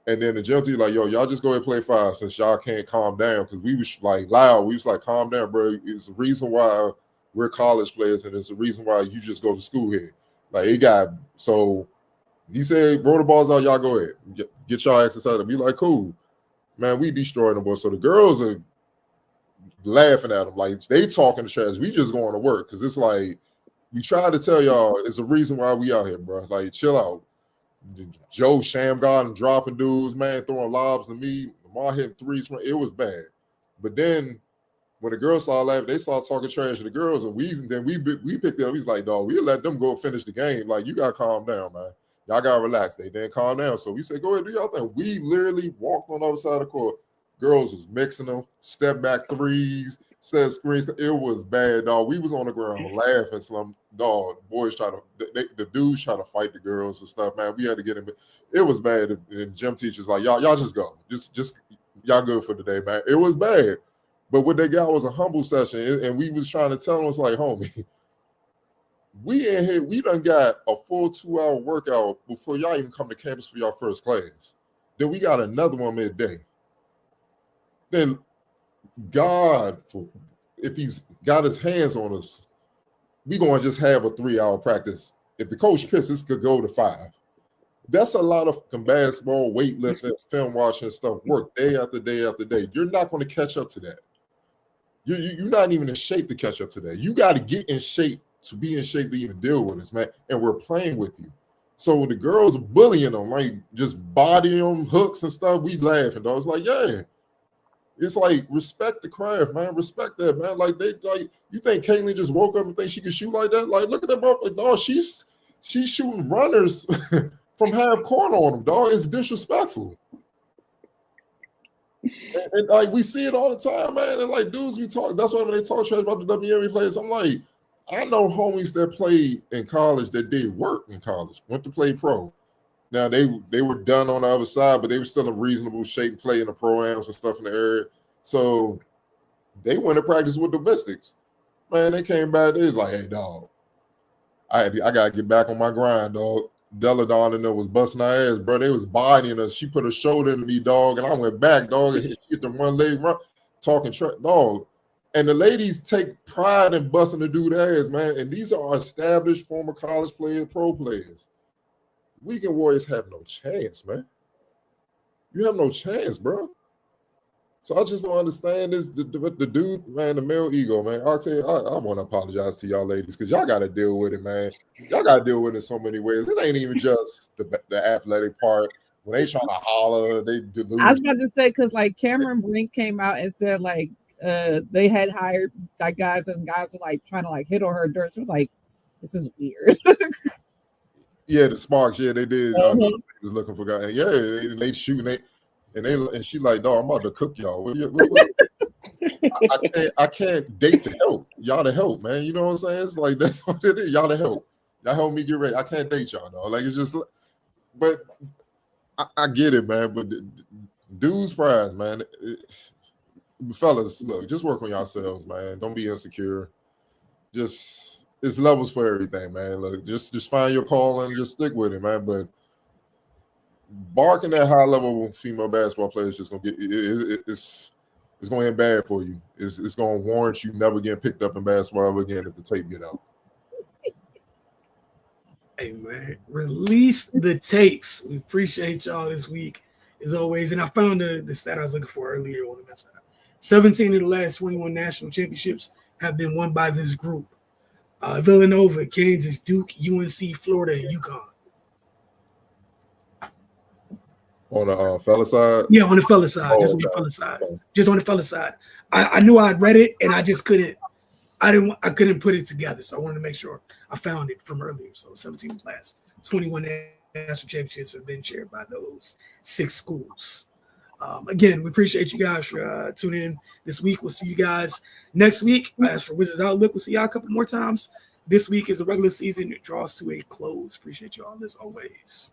And then the gym team like, yo, y'all just go ahead and play 5 since y'all can't calm down, because we was like loud. We was like, calm down, bro. It's the reason why we're college players, and it's the reason why you just go to school here. Like it got so. He said, roll the balls out, y'all go ahead. Get y'all exercise. And be like, cool. Man, we destroying them boys. So the girls are laughing at them. Like, they talking trash. We just going to work. Because it's like, we try to tell y'all, it's a reason why we out here, bro. Like, chill out. Joe Shamgarden dropping dudes, man, throwing lobs to me. Lamar hitting threes. It was bad. But then, when the girls started laughing, they started talking trash to the girls. And we picked it up. He's like, dog, we'll let them go finish the game. Like, you got to calm down, man. Y'all gotta relax. They didn't calm down. So we said, go ahead, do y'all thing. We literally walked on the other side of the court. Girls was mixing them, step back threes, set screens. It was bad, dog. We was on the ground laughing. Slum, dog. Boys the dudes try to fight the girls and stuff, man. We had to get him. It was bad. And gym teachers like, y'all just go. Just y'all good for today, man. It was bad. But what they got was a humble session. And we was trying to tell them, it's like, homie, we in here, we done got a full 2-hour workout before y'all even come to campus for y'all first class. Then we got another one midday. Then God, if he's got his hands on us, we gonna just have a 3-hour practice. If the coach pisses, could go to 5. That's a lot of basketball, weightlifting, film watching stuff, work day after day after day. You're not going to catch up to that. You're not even in shape to catch up to that. You got to get in shape to be in shape to even deal with us, man. And we're playing with you. So when the girls bullying them, like just bodying them, hooks and stuff, we laughing. I was like, yeah. It's like, respect the craft, man. Respect that, man. Like, you think Caitlin just woke up and think she could shoot like that? Like, look at that, bro. Like, dog, she's shooting runners from half court on them, dog. It's disrespectful. And like, we see it all the time, man. And like, dudes, we talk. That's why when they talk trash about the WNBA players, I'm like, I know homies that played in college that did work in college, went to play pro. Now they were done on the other side, but they were still in reasonable shape, playing the pro-ams and stuff in the area. So they went to practice with the Mystics. Man, they came back. They was like, hey, dog, I gotta get back on my grind, dog. Deladon and them was busting our ass, bro. They was bodying us. She put her shoulder into me, dog, and I went back, dog, and hit them one leg run, talking trash, dog. And the ladies take pride in busting the dude ass, man. And these are established former college players, pro players. Weekend Warriors have no chance, man. You have no chance, bro. So I just don't understand this. The dude, man, the male ego, man. I'll tell you, I want to apologize to y'all ladies because y'all got to deal with it, man. Y'all got to deal with it in so many ways. It ain't even just the athletic part. When they trying to holler, they delude. I was about to say, because like Cameron Brink came out and said like they had hired like guys and guys were like trying to like hit on her dirt. She was like, this is weird. Yeah, the Sparks, yeah, they did. They was looking for guys. Yeah, they shooting, and she like, dog, I'm about to cook y'all. I can't date the help. Y'all the help, man. You know what I'm saying? It's like, that's what it is. Y'all the help. Y'all help me get ready. I can't date y'all, dog. Like, it's just, but I get it, man. But dude's prize, man. Fellas, look, just work on yourselves, man. Don't be insecure. Just, it's levels for everything, man. Look, just find your call and just stick with it, man. But barking at high level female basketball players just gonna get it's gonna end bad for you. It's gonna warrant you never getting picked up in basketball ever again if the tape get out. Hey man, release the tapes. We appreciate y'all this week as always. And I found the stat I was looking for earlier on the message. 17 of the last 21 national championships have been won by this group. Villanova, Kansas, Duke, UNC, Florida, and UConn. On the fella side? Yeah, on the fella side. Oh, Just on the okay. fella side. Okay. Just on the fella side. I knew I'd read it and I just couldn't. I couldn't put it together. So I wanted to make sure I found it from earlier. So 17 class, 21 national championships have been shared by those 6 schools. Again, we appreciate you guys for tuning in this week. We'll see you guys next week. As for Wizards Outlook, we'll see y'all a couple more times. This week is a regular season. It draws to a close. Appreciate you all as always.